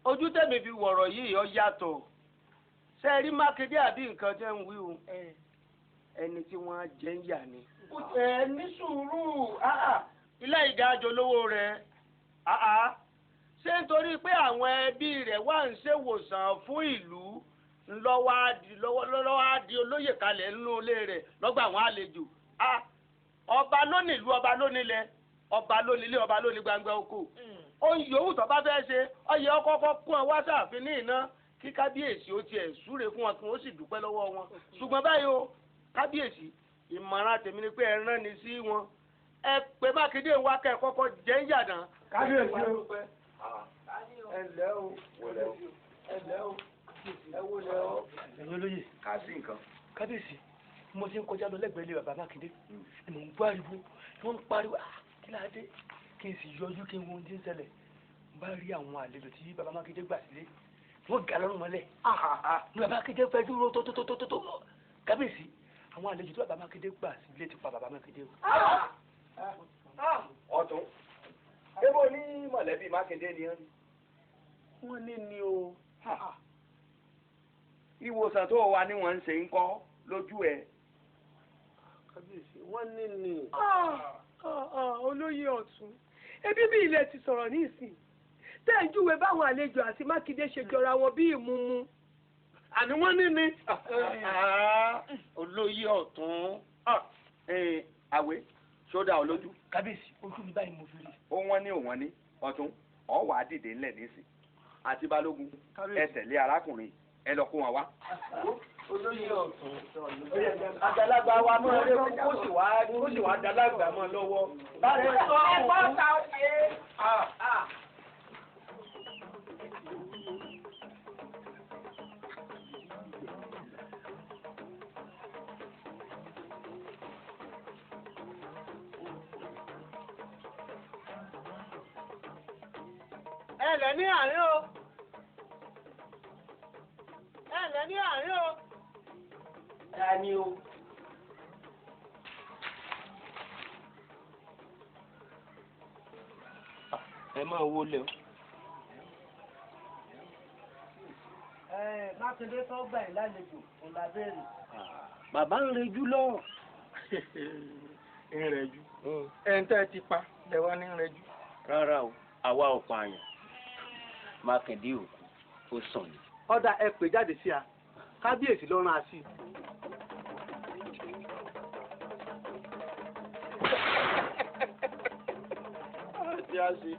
ojú tẹ̀mí fi wọ̀rọ̀ yìí ó yàtọ̀ ṣe rí Mákindé àbí nǹkan tẹ́ ń wí o ẹni tí wọ́n jẹ́ ń yà ni. ẹ ní sùúrù ilé ìdájọ́ lówó rẹ̀ ṣé nítorí pé àwọn ẹbí rẹ̀ wá ń ṣèwòsàn fún ìlú lọ́wọ́ á di olóyè kalẹ̀ nínú ilé rẹ̀ lọ́gbà àwọn àlejò ọba ló nílùú ọba ló nílẹ̀ ọba ló nílé ọba ló ní gbangba oko ohun yòówù tó bá fẹ́ ṣe ọyẹ ọkọ̀ọ̀kọ̀ kún ọ wá sáàfin ní iná kí kábíyèsí ó tiẹ̀ súre fún wọn kí wọ́n sì dúpẹ́ lọ́wọ́ wọn ṣùgbọ́n báyìí o kábíyèsí ìmọ̀ràn tèmi ni pé ẹ rán ni sí wọn ẹ pé Mákindé ń wá kẹ́ ẹ kọ́kọ́ jẹ́ ń yàdán. kábíyèsí o ẹ ǹlẹ́ o ẹ ǹlẹ́ o ẹ wò lẹ́ o. ẹ̀yin olóyè kà sí nǹkan. kábíyèsí mo ti ń kọjá lọ lẹ́gbẹ̀ẹ́ ilé bàbá Mákindé ni mò ń gbọ́ ariwo tí wọ́n ń pariwo kí la dé kí n sì yọjú kí n wo ohun tí ń ṣẹlẹ̀ n bá rí àwọn àlejò tí bàbá Mákindé gbà sílé wọ́n gà lọ́rùn mọ́lẹ̀ ní bàbá Mákindé fẹ́ dúró tó kábíyèsí àwọn àlejò tí bàbá Mákindé gbà sílé ti pa bàbá Mákindé o. ọ̀tún ebo ní mọ̀lẹ́bí Mákindé ni wọ́n ní ni o. ìwòsàn tó wà ní wọ́n ń ṣe ń kọ́ lójú ẹ̀. kábíyèsí wọ́n ní ni. olóyè ọ̀tún ebi bí ilẹ̀ ti sọ̀rọ̀ ní ìsìn tẹ́ ẹ̀ júwe báwọn àlejò àti Mákindé ṣe jọra wọn bí ìmúmú. àní wọ́n ní ni. olóyè ọ̀tún. àwẹ̀ sódà olójú. kábíyèsí ojú mi báyìí mo fi rí. ó wọ́n ní òwọ́n ní ọ̀tún ọ̀ wà á dìde ńlẹ̀ nísìn àti balógun ẹ tẹ̀lé arákùnrin ẹ lọ kó wọn wá. olóyè ọ̀tún àgbàlagbà wa máa rí kó sì wá dàlágbà mọ́ lọ́wọ́. ẹ bọ́ ta ọ̀sẹ̀. ẹ lẹ ní àárín o ẹ lẹ ní àárín o. Dání o. ẹ máa wọlé o. Mákindé tó gbà yín lálejò kò lábẹ́rẹ̀. bàbá ń rejú lọ. ń rẹjú ẹ̀ ń tẹ́ ti pa lẹ́wọ́ ní rẹjú. rárá o àwa ò pààyàn. Mákindé òkú ó sàn ní. ọ̀dà ẹ pè jáde sí a kábíyèsí ló rán a sí. àti àṣe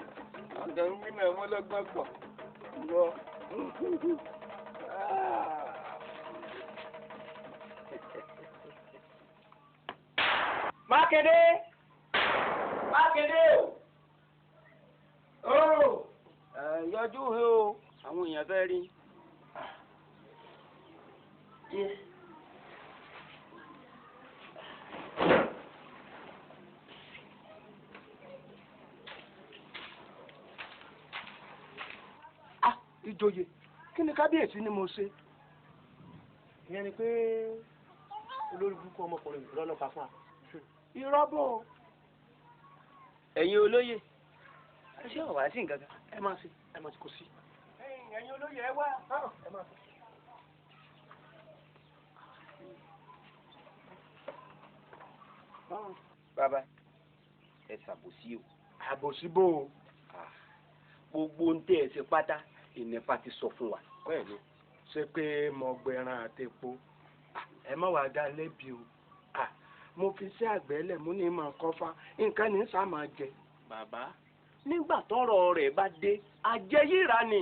àgànwí náà mọ́lẹ́gbọ́n pọ̀ lọ. Mákindé o. yọjú he o àwọn èèyàn fẹ́ rí. ìjòyè kí ni kábíyèsí ni mo ṣe. ìyẹn ni pé olórí burúkú ọmọkùnrin ìlú ọlọ́pàá fún wa. ìrọ́bọ̀. ẹ̀yin olóyè ẹ ṣe ọ̀wá sí nǹkan kan. ẹ máa ṣe ẹ máa ṣe kò sí. ẹ̀yin olóyè ẹ wá. ẹ máa ṣe. bàbá ẹ ṣàbòsí o. àbòsí bò ó. gbogbo ń tẹ̀ ẹ́ ṣe pátá ìnẹ́fà ti sọ fún wa. bẹ́ẹ̀ ni ṣé pé mo gbẹran àti epo ẹ má wàá dá lẹ́bi o mo fi sí àgbẹ̀lẹ̀ mo ní máa kọ́fà nǹkan ní sá máa jẹ. bàbá nígbà tọ́rọ̀ rẹ̀ bá dé àjẹyíra ni.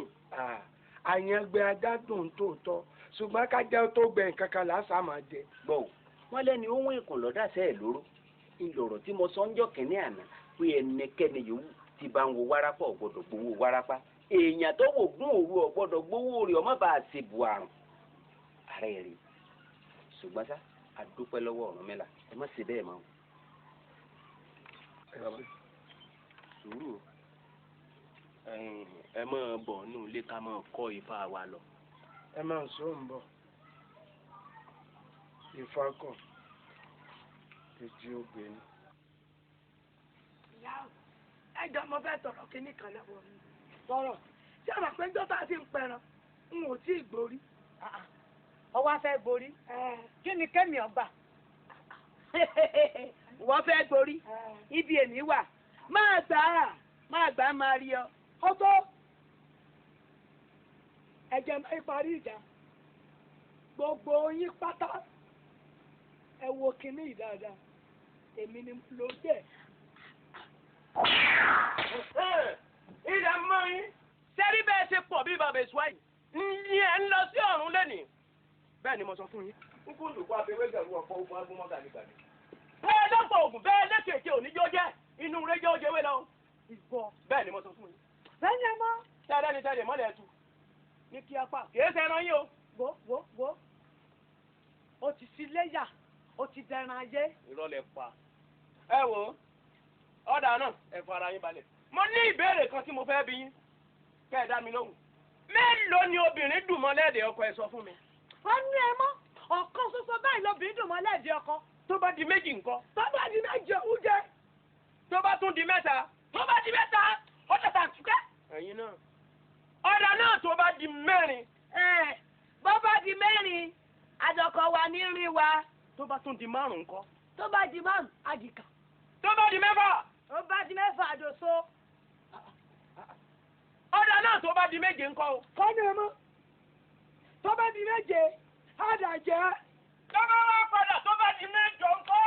àyàngbẹ adádùn tòótọ́ ṣùgbọ́n kájẹ́ tó gbẹ nǹkan kan làásà máa jẹ. gbọ́ wọ́n lẹ́ni ohun ìkùn lọ́dàṣẹ́ ẹ̀ lóró ìlọ̀rọ̀ tí mo sọ ń jọ kẹ́ní àná pé ẹnikẹ́ni yòówù tí bá ń wo wárápá ò gbọ́dọ̀ gbowó wárápá èèyàn tó wò gún òru ò gbọ́dọ̀ gbowó rẹ̀ ọmọ bá a ṣe bu àrùn ààrẹ rẹ̀ ṣùgbọ́n sá a dúpẹ́ lọ́wọ́ Ọ̀rúnmìlà ẹ má ṣe bẹ́ẹ̀ mọ́ sùúrù ẹ máa bọ̀ nínú ilé ká máa kọ́ ifá wa lọ. ẹ máa sọ ń bọ̀ ifá kọ̀ èjì obìnrin. ìyá o ẹjọ́ mo fẹ́ tọrọ kínní kan lọ́wọ́ mi tọrọ ṣé àmọ̀ pé njọ́ tá a ti ń pẹran n ò tí ì gborí. ọwọ́ afẹ́ gborí kí ni kẹ́mi ọgbà. wọ́n fẹ́ gborí ibi èmi wà máa gbà á máa rí ọ. ó tó ẹ̀jẹ̀ máa ń parí ìjà gbogbo yín pátá ẹ wo kinní yìí dáadáa èmi ni ló jẹ́. ilẹ̀ mọ́ yín sẹ́rí bẹ́ẹ̀ ṣe pọ̀ bí bàbá èso àyè ní ẹ̀ ń lọ sí ọ̀run lẹ́nìí bẹ́ẹ̀ ni mo sọ fún yín. n kò lù kó abẹ́wé gàrú ọ̀pọ̀ ogun agbómọ́ gàdígàdí. bẹ́ẹ̀ lọ́pọ̀ ògùn bẹ́ẹ̀ lẹ́kẹ̀kẹ́ òníjọ́ jẹ́ inú rẹ̀ jẹ́ òjèwé lọ. ìgbọ́ bẹ́ẹ̀ ni mo sọ fún yín. bẹ́ẹ̀ ni ẹ mọ́. tẹ́lẹ̀ ni tẹ́lẹ̀ mọ́lẹ̀ tu ní kí apá kìí ṣe ẹran yín o. wo o ti sí léyà o ti dẹran ayé. ìrọ̀lẹ́ pa ẹ wo ọ̀dà náà ẹ fara yín balẹ̀. mo ní ìbéèrè kan tí mo fẹ́ bi yín kẹ́ ẹ dá mi lóhùn. mélòó ni obìnrin dùn mọ́ lẹ́ẹ̀dẹ̀ ọkọ ẹ sọ fún mi. wọ́n ní ẹ mọ́ ọ̀kan ṣoṣo báyìí lóbìnrin dùn mọ́ lẹ́ẹ̀dẹ̀ ọkọ. tó bá di méjì ńkọ́. tó bá di méjì òun jẹ. tó bá tún di mẹ́ta. tó bá di mẹ́ta ó tẹ̀sà túkẹ́. ẹ̀yin náà. ọ̀dà náà tó bá di mẹ́rin. bó bá di mẹ́rin àjọkọ̀ wa ní rí wa. tó bá tún di márùn-ún ńkọ́. tó bá di márùn-ún àjìká. tó bá di mẹ́fà. ó bá di mẹ́fà àdòso. ọ̀dà náà tó bá di méje ńkọ́ o. kọ́ni ẹ mọ́ tó bá di méje àdàjẹ́. tó bá wá padà tó bá di mẹ́jọ ńkọ́.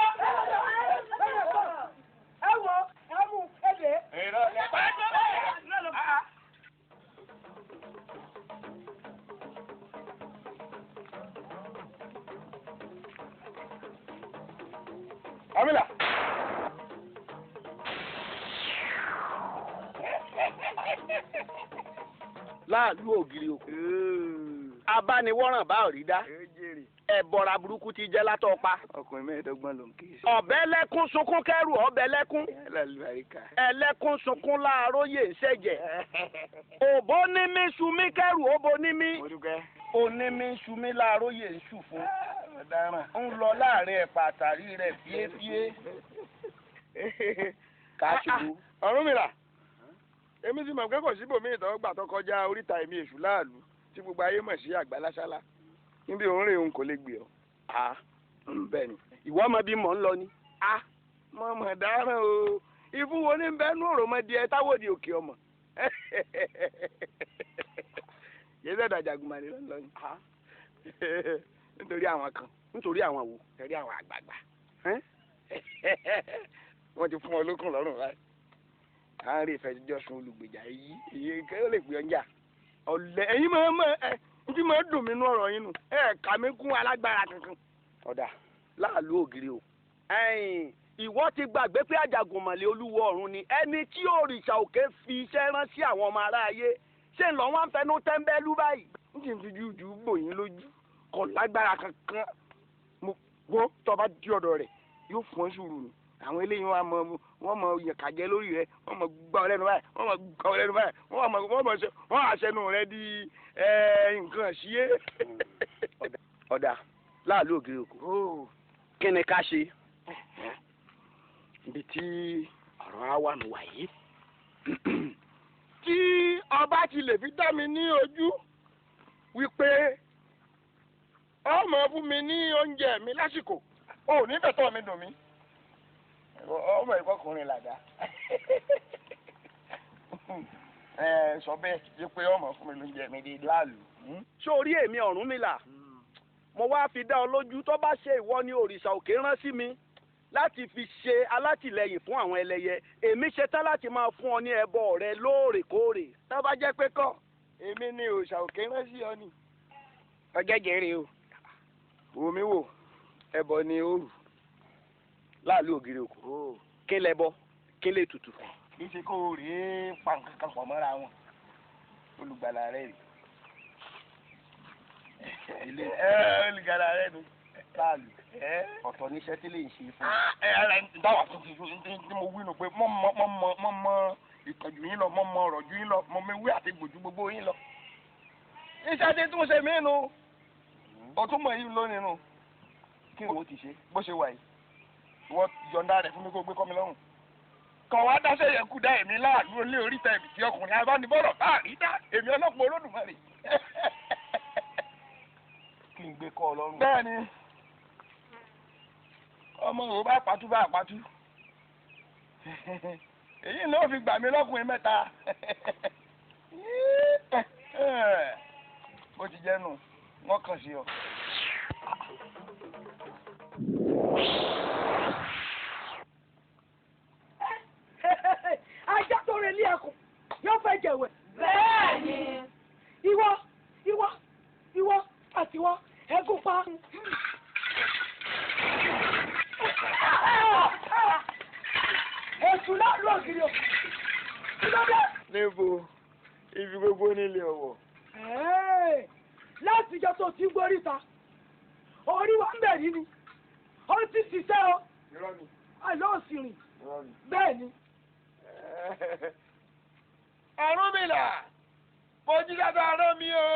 ẹ wo ẹ mú ebè. ìrọ̀lẹ́ pàtó bẹ́ẹ̀. Amila. láàlú ògiri òkú abániwọ́ràn bá òrí dá ẹ̀bọ̀ra burúkú ti jẹ́ látọ̀ pa. ọkùnrin mẹ́ẹ̀ẹ́dọ́gbọ̀n ló ń kí. ọ̀bẹ lẹ́kún sunkún kẹ́rù ọ̀bẹ lẹ́kún. ẹlẹ́kún sunkún láàárọ̀ yè ń ṣẹ̀jẹ̀. òbó ní mí sumi kẹ́rù òbó ní mí. òní mí sumi láàárọ̀ yè ń ṣù fún. ń lọ láàrin ẹ̀pà àtàrí rẹ̀ fíéfíé. káṣíbu. Ọ̀rúnmìlà èmi ti mọ̀ pé kò síbòmí ìtọ́gbà tó kọjá oríta èmi èṣù láàlú tí gbogbo ayé mọ̀ sí àgbàlásálà níbi òun rè òun kò lè gbé ọ. bẹ́ẹ̀ ni ìwọ ọmọ bí mò ń lọ ni. mo mọ̀ dáràn o ìfúnwo ní bẹ́ẹ̀nú òròmọdé ẹ táwòdì òkè ọmọ. yẹ́sẹ̀ dàjàgùnmá ni lọ́nà ni. nítorí àwọn kan nítorí àwọn wo. nítorí àwọn àgbààgbà. wọ́n ti fún ọ lókun lọ́rùn láì. à ń rí ìfẹsẹ̀jọsùn olùgbèjà èyí èyí kí ó lè gbé ọjà ọ̀lẹ ẹ̀yin máa mọ ẹ n tí máa dùn mí nú ọ̀rọ̀ yín nù ẹ kà mí kún alágbára kankan. ọ̀dà láàlú ògiri o. ìwọ ti gbàgbé pé àjàgùnmọ̀lẹ̀ olúwo ọ̀run ni ẹni tí òrìṣà òkè fi iṣẹ́ rán sí àwọn ọmọ aráyé ṣé ń lọ wọn fẹnu tẹ́ńbẹ́lú báyìí. n kì í fi jújù bò yín lójú kò lágbára kankan mo gbọ́ tó bá di ọ̀dọ̀ rẹ̀ yóò fọ́n sùúrù ni àwọn eléyìí wọn mọ yẹkàjẹ lórí rẹ wọn mọ gbá ọ lẹ́nu báyìí wọn mọ gbá ọ lẹ́nu báyìí wọn àṣẹnu rẹ di nǹkan ṣíyé. ọ̀dà láàlú ògiri òkú kí ni ká ṣe. ibi tí ọ̀rọ̀ á wà mí wáyé tí ọba ti lè fi dá mi ní ojú wípé ọmọ fún mi ní oúnjẹ mi lásìkò ò ní bẹ̀tọ̀ mi dùn mí ọmọ ìkọkùnrin làdá sọ bẹ́ẹ̀ yí pé ọmọ fún mi ló ń jẹ mi di láàlú. sórí èmi Ọ̀rúnmìlà mo wá fi dá ọ lójú tó bá ṣe ìwọ ni òrìṣà òkè rán sí mi láti fi ṣe alátìlẹyìn fún àwọn ẹlẹ́yẹ èmi ṣetán láti máa fún ọ ní ẹbọ rẹ lóòrèkóòrè. tó bá jẹ́ pé kọ́ èmi ni òrìṣà òkè rán sí ọ ni ọjẹ́jẹrẹ o omi wò ẹbọ ni ó rù láàlú ògiri òkú kí lẹ bọ kí lè tutù. kì í ṣe kó o rèé pa nǹkan kan pọ̀ mọ́ra wọn olùgbàlà rẹ̀ rè olùgbàlà rẹ̀ nu báàlù ọ̀tọ̀ níṣẹ́ tí lè ṣe fún mi. dáwà tó ti tí mo wí nù pé mọ́ mọ ìtọ́jú yín lọ mọ́ mọ ọ̀rọ̀ ju yín lọ mọ́ mi wí àti gbòjú gbogbo yín lọ. iṣẹ́ tí tún ṣe mí nu ọtún mọ̀ yìí lónìí nu kí ni mo ti ṣe bó ṣe wà yìí wọ́n yọ̀ǹda rẹ̀ fún mi kó gbé kọ́ mi lọ́rùn. kàn wá dáṣẹ́ yẹn kú dá èmi láàánú olé oríta ibi tí ọkùnrin abánibọ́rọ̀ káàrí dá èmi ọlọ́pàá Olódùmarè. kí n gbé kọ́ ọ lọ́rùn. bẹ́ẹ̀ni ọmọ òun bá pàtú bá pàtú èyí ló fi gbà mí lọ́kùnrin mẹ́ta bó ti jẹ́ nù wọ́n kàn sí ọ. ajá tó rẹ ní ẹkùn yóò fẹ́ jẹ̀wẹ̀. bẹ́ẹ̀ni. ìwọ àtiwọ́ ẹgún pa. èsù náà lọ kiri o. níbo ibi gbogbo nílé ọwọ́. láti ìjọ tó ti ń gbórí ta orí wa ń bẹ̀rí ni ó ti ṣiṣẹ́ o. àlọ́ òsì rìn. bẹ́ẹ̀ ni. Ọ̀rúnmìlà mojú dáadáa rán mi o.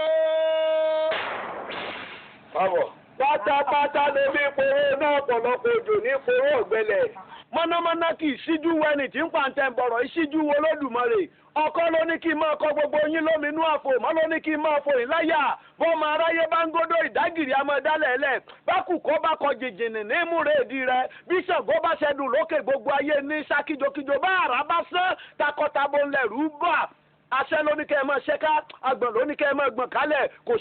báwọ̀ pátápátá ló ní ìpòrò náà ọ̀pọ̀lọpọ̀ òjò ní ìpòrò ọ̀gbẹlẹ̀. mọ́nàmọ́ná kì í síjú wẹni tí ń pàǹtẹ̀ bọ̀rọ̀ ìṣíjú wo Olódùmarè ọkọ ló ní kí n máa kọ gbogbo yín lóminú àpò mọ́ ló ní kí n máa fòyìn láyà bọ́ọ̀mọ aráyé bá ń gódó ìdágìrì amọ̀dálẹ̀ẹ́lẹ̀ bákù kọ́ bá kọ jìjìnì ní múre èdè rẹ bí Ṣàngó bá ṣẹdùn lókè gbogbo ayé ní ṣàkíjokíjo bá àrá bá sán takọtabo ńlẹ̀rú bà àṣẹ ló ní kẹ́ ẹ máa ṣẹ́ká àgbọ̀n ló ní kẹ́ ẹ máa gbọ̀n kálẹ̀ kò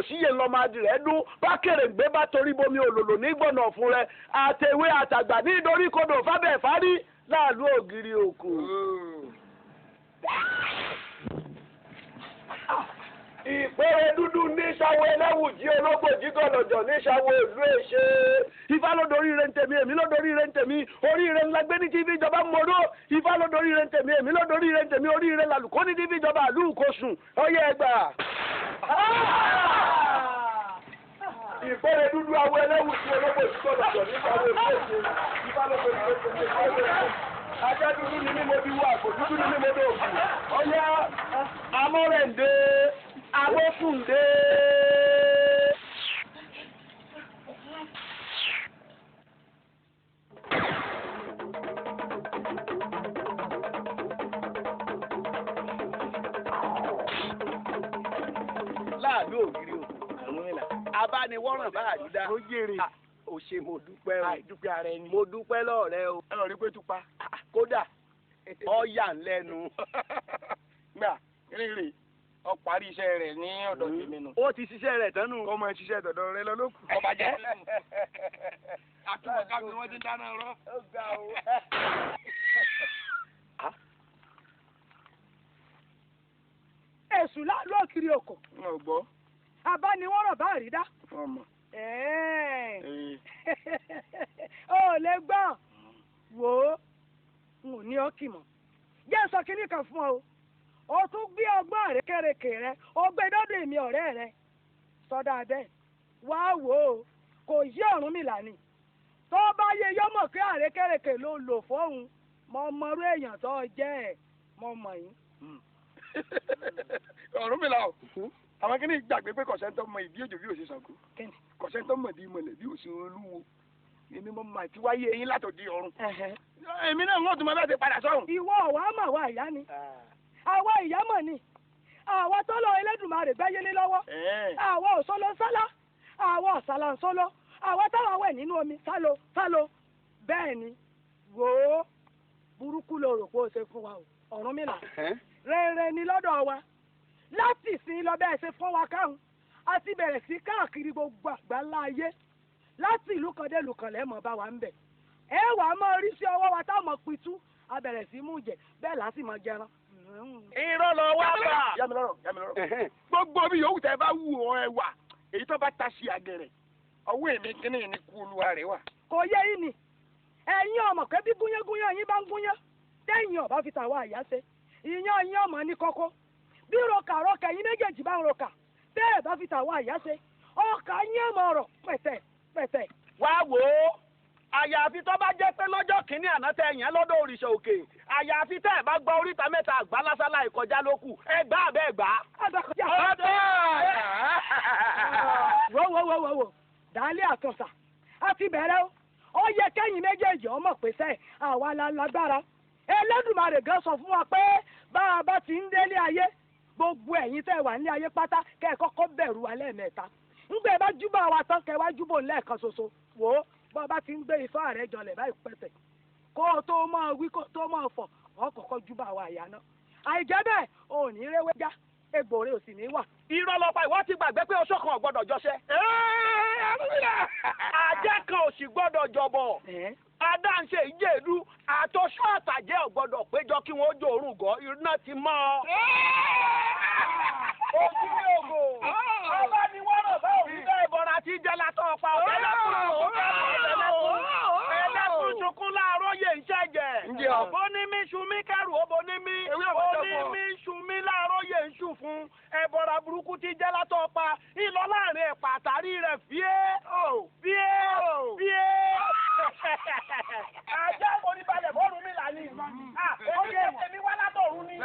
síyè ńlọ máa dì rẹ́ dún bá kèrèǹgbé bá torí bomi òlòlò ní gbọ̀nà fún rẹ àtẹ̀wé àtàgbà ní ìdorí kodò fábẹ́ fárí láàlú ògiri òkú. ìpèrè dúdú ní ṣàwọ ẹlẹ́wù jí ológbò jí gọ̀lọ̀jọ̀ ní ṣàwọ ìlú èṣe. Ifá ló dorí ire ń tèmi èmi ló dorí ire ń tèmi oríire ńlá gbé ní tí ibi ìjọba mọ́dọ́ Ifá ló dorí ire ń tèmi èmi ló dorí ire ń tèmi oríire làlùkọ́ ní tí ibi ìjọba àlù kò sùn ọyẹ ẹgbà. ìpèrè dúdú awọ ẹlẹ́wù jí ológbò jí gọ̀lọ̀jọ̀ ní ṣàwọ ìlú èṣe. Ifá ló dorí ire ń tèmi ajá dúdú ni mímọ́ bí wà kò dúdú ni mímọ́ bí òkú. ọyá amọ́rẹ̀ǹdé abókùndé. láàbí ògiri òkú Ọ̀rúnmìlà abániwọ́ràn bá àdúdá. ó jèrè o ṣe mo dúpẹ́ o àìdúpẹ́ ara ẹni. mo dúpẹ́ lọ́ọ̀rẹ́ o. ẹ lọ rí pé tupa. kódà ọ̀yà ńlẹ́nu. gbà rírì ọ parí iṣẹ́ rẹ̀ ní ọ̀dọ̀ tèmi nù. ó ti ṣiṣẹ́ rẹ̀ tán nù. kọ́ máa ṣiṣẹ́ dọ̀dọ̀ rẹ lọ lókù. ọba jẹ́. àtúwọ̀ káfíń wọ́n ti dáná rọ́. ó ga o. èṣù lókiri òkò. n ò gbọ́. abániwọ́ràn bá àrídá. ọmọ. ó lè gbọ́ wò ó n ò ní ọkì mọ́ jẹ́ sọ kínní kan fún ọ o tún gbé ọgbọ́n àrékèrèkè rẹ ó gbé dọ́dọ̀ èmi ọ̀rẹ́ rẹ sọdá abẹ́ wá wò ó kò yí Ọ̀rúnmìlà ni tó bá yẹ yọmọ pé àrékèrèkè ló lò fóun mọ mọrú èèyàn tó jẹ́ ẹ̀ mọ mọ̀ yín. Ọ̀rúnmìlà o àwọn kìíní gbàgbé pé kọ̀sẹ́ńtọ́ mọ ìdí òjò bí òsì Ṣàngó kọ̀sẹ́ńtọ́ mọ̀ di ìmọ̀lẹ̀ bí òsì Olúwo èmi mo máa ti wáyé eyín látòdì ọ̀run. èmi náà wọ́n tún máa bá ti padà sọ́run. ìwọ ọ̀wá mà wá ìyá ni àwa ìyá mọ̀ ni àwa tọ́lọ Elédùmarè gbáyé ní lọ́wọ́ àwa òṣòlò sálá àwa ọ̀sálà ń sọ́lọ́ àwa táwa wẹ̀ nínú omi sálọ bẹ́ẹ̀ ni wò ó burúkú ló rò pé ó ṣe fún wa o Ọ̀rúnmìlà rere ni lọ́dọ̀ wa láti sìn lọ bẹ́ẹ̀ ṣe fún wa káhùn a ti bẹ̀rẹ̀ sí káàkiri gbogbo àgbáńlá ayé láti ìlú kan dé ìlú kan lẹ́mọ̀ bá wa ń bẹ̀ ẹ wà á máa rí sí ọwọ́ wa táwọn pitú a bẹ̀rẹ̀ sí mú jẹ bẹ́ẹ̀ láti máa jẹran. irọ́ lọ wá bá. yá mi lọ́rọ̀. gbogbo bí yòówù tẹ́ bá wù ọ́ ẹ wà èyí tó bá ta sí àgẹ̀rẹ̀ ọwọ́ èmi kíní ní kú olúwa rẹ̀ wà. kò yẹ yín ni ẹ̀yin ọmọ pé bí gúnyángúnyán yín bá ń gúnyán lẹ́yìn ọ̀bá fi tàwa àyà ṣe ìyán ìyán ọmọ ní kọ́kọ́ bí rokàrokà yín méjèèjì bá ń rokà tẹ́ ẹ̀ bá fi tàwa àyà ṣe ọkà yín ọmọ ọ̀rọ̀ pẹ̀tẹ̀. wá wò ó àyàfi tó bá jẹ́ pé lọ́jọ́ kìíní àná tẹ yẹn lọ́dọ̀ òrìṣà òkè àyàfi tẹ́ ẹ̀ bá gbọ́ oríta mẹ́ta àgbà lásálà ìkọjá lókù ẹ gbá àbẹ́ ẹ gbá. wò dálé àtọ̀sà àti bẹ̀rẹ̀ ó yẹ kẹ́yìn méjèèjì ọmọ pèsè àwa la lágbára Ẹlẹ́dùmarè gan sọ fún wa pé bá a bá ti ń délé ayé gbogbo ẹ̀yin tẹ́ wà ní ayé pátá kẹ́ ẹ kọ́kọ́ bẹ̀rù wa lẹ́ẹ̀mẹ́ta ńgbẹ́ bá júbà wa tán kẹ́ wá júbò lẹ́ẹ̀kan ṣoṣo wò ó bọ́ bá ti ń gbé ifá rẹ̀ jọlẹ̀ báyìí pẹ̀sẹ̀ kó o tó máa wí kó o tó máa fọ̀ ọ́ kọ́kọ́ júbà wa àyà náà àìjẹ́ bẹ́ẹ̀ ò ní réwéjá egbò rẹ̀ ò sì ní wà. irọ́ lọ́pàá ìwọ ti gbàgbé pé oṣù kan ò gbọ́dọ̀ jọṣẹ́. ajẹ́ kan ò sì gbọ́dọ̀ jọbọ̀. adáǹṣe ìjẹ́ẹ̀dú àtọ́ṣọ́ àtàjẹ́ ò gbọ́dọ̀ péjọ kí wọ́n jó òórùn gọ́ iná ti mọ́ ọ. ojú ní ògò ọba ni wọ́n rọ̀ bá òun bẹ́ẹ̀ bọ́ra tí jẹ́ látọ̀ ọ̀pá ẹlẹ́kùn sunkún láàárọ̀ yé ń ṣẹ̀jẹ̀. ó ní mí sunmí kẹrù ó bo ní mí sunmí láàárọ̀ yé ń sùn fún ẹ̀bọ̀ra burúkú tí jẹ́ látọ̀ ọ̀pá ìlọ láàrin ẹ̀pà àtàrí rẹ̀ fíé. ajá oníbalẹ̀ bọ́ọ̀lù mi là ní. ó yẹ èmi wá látọ̀run ni.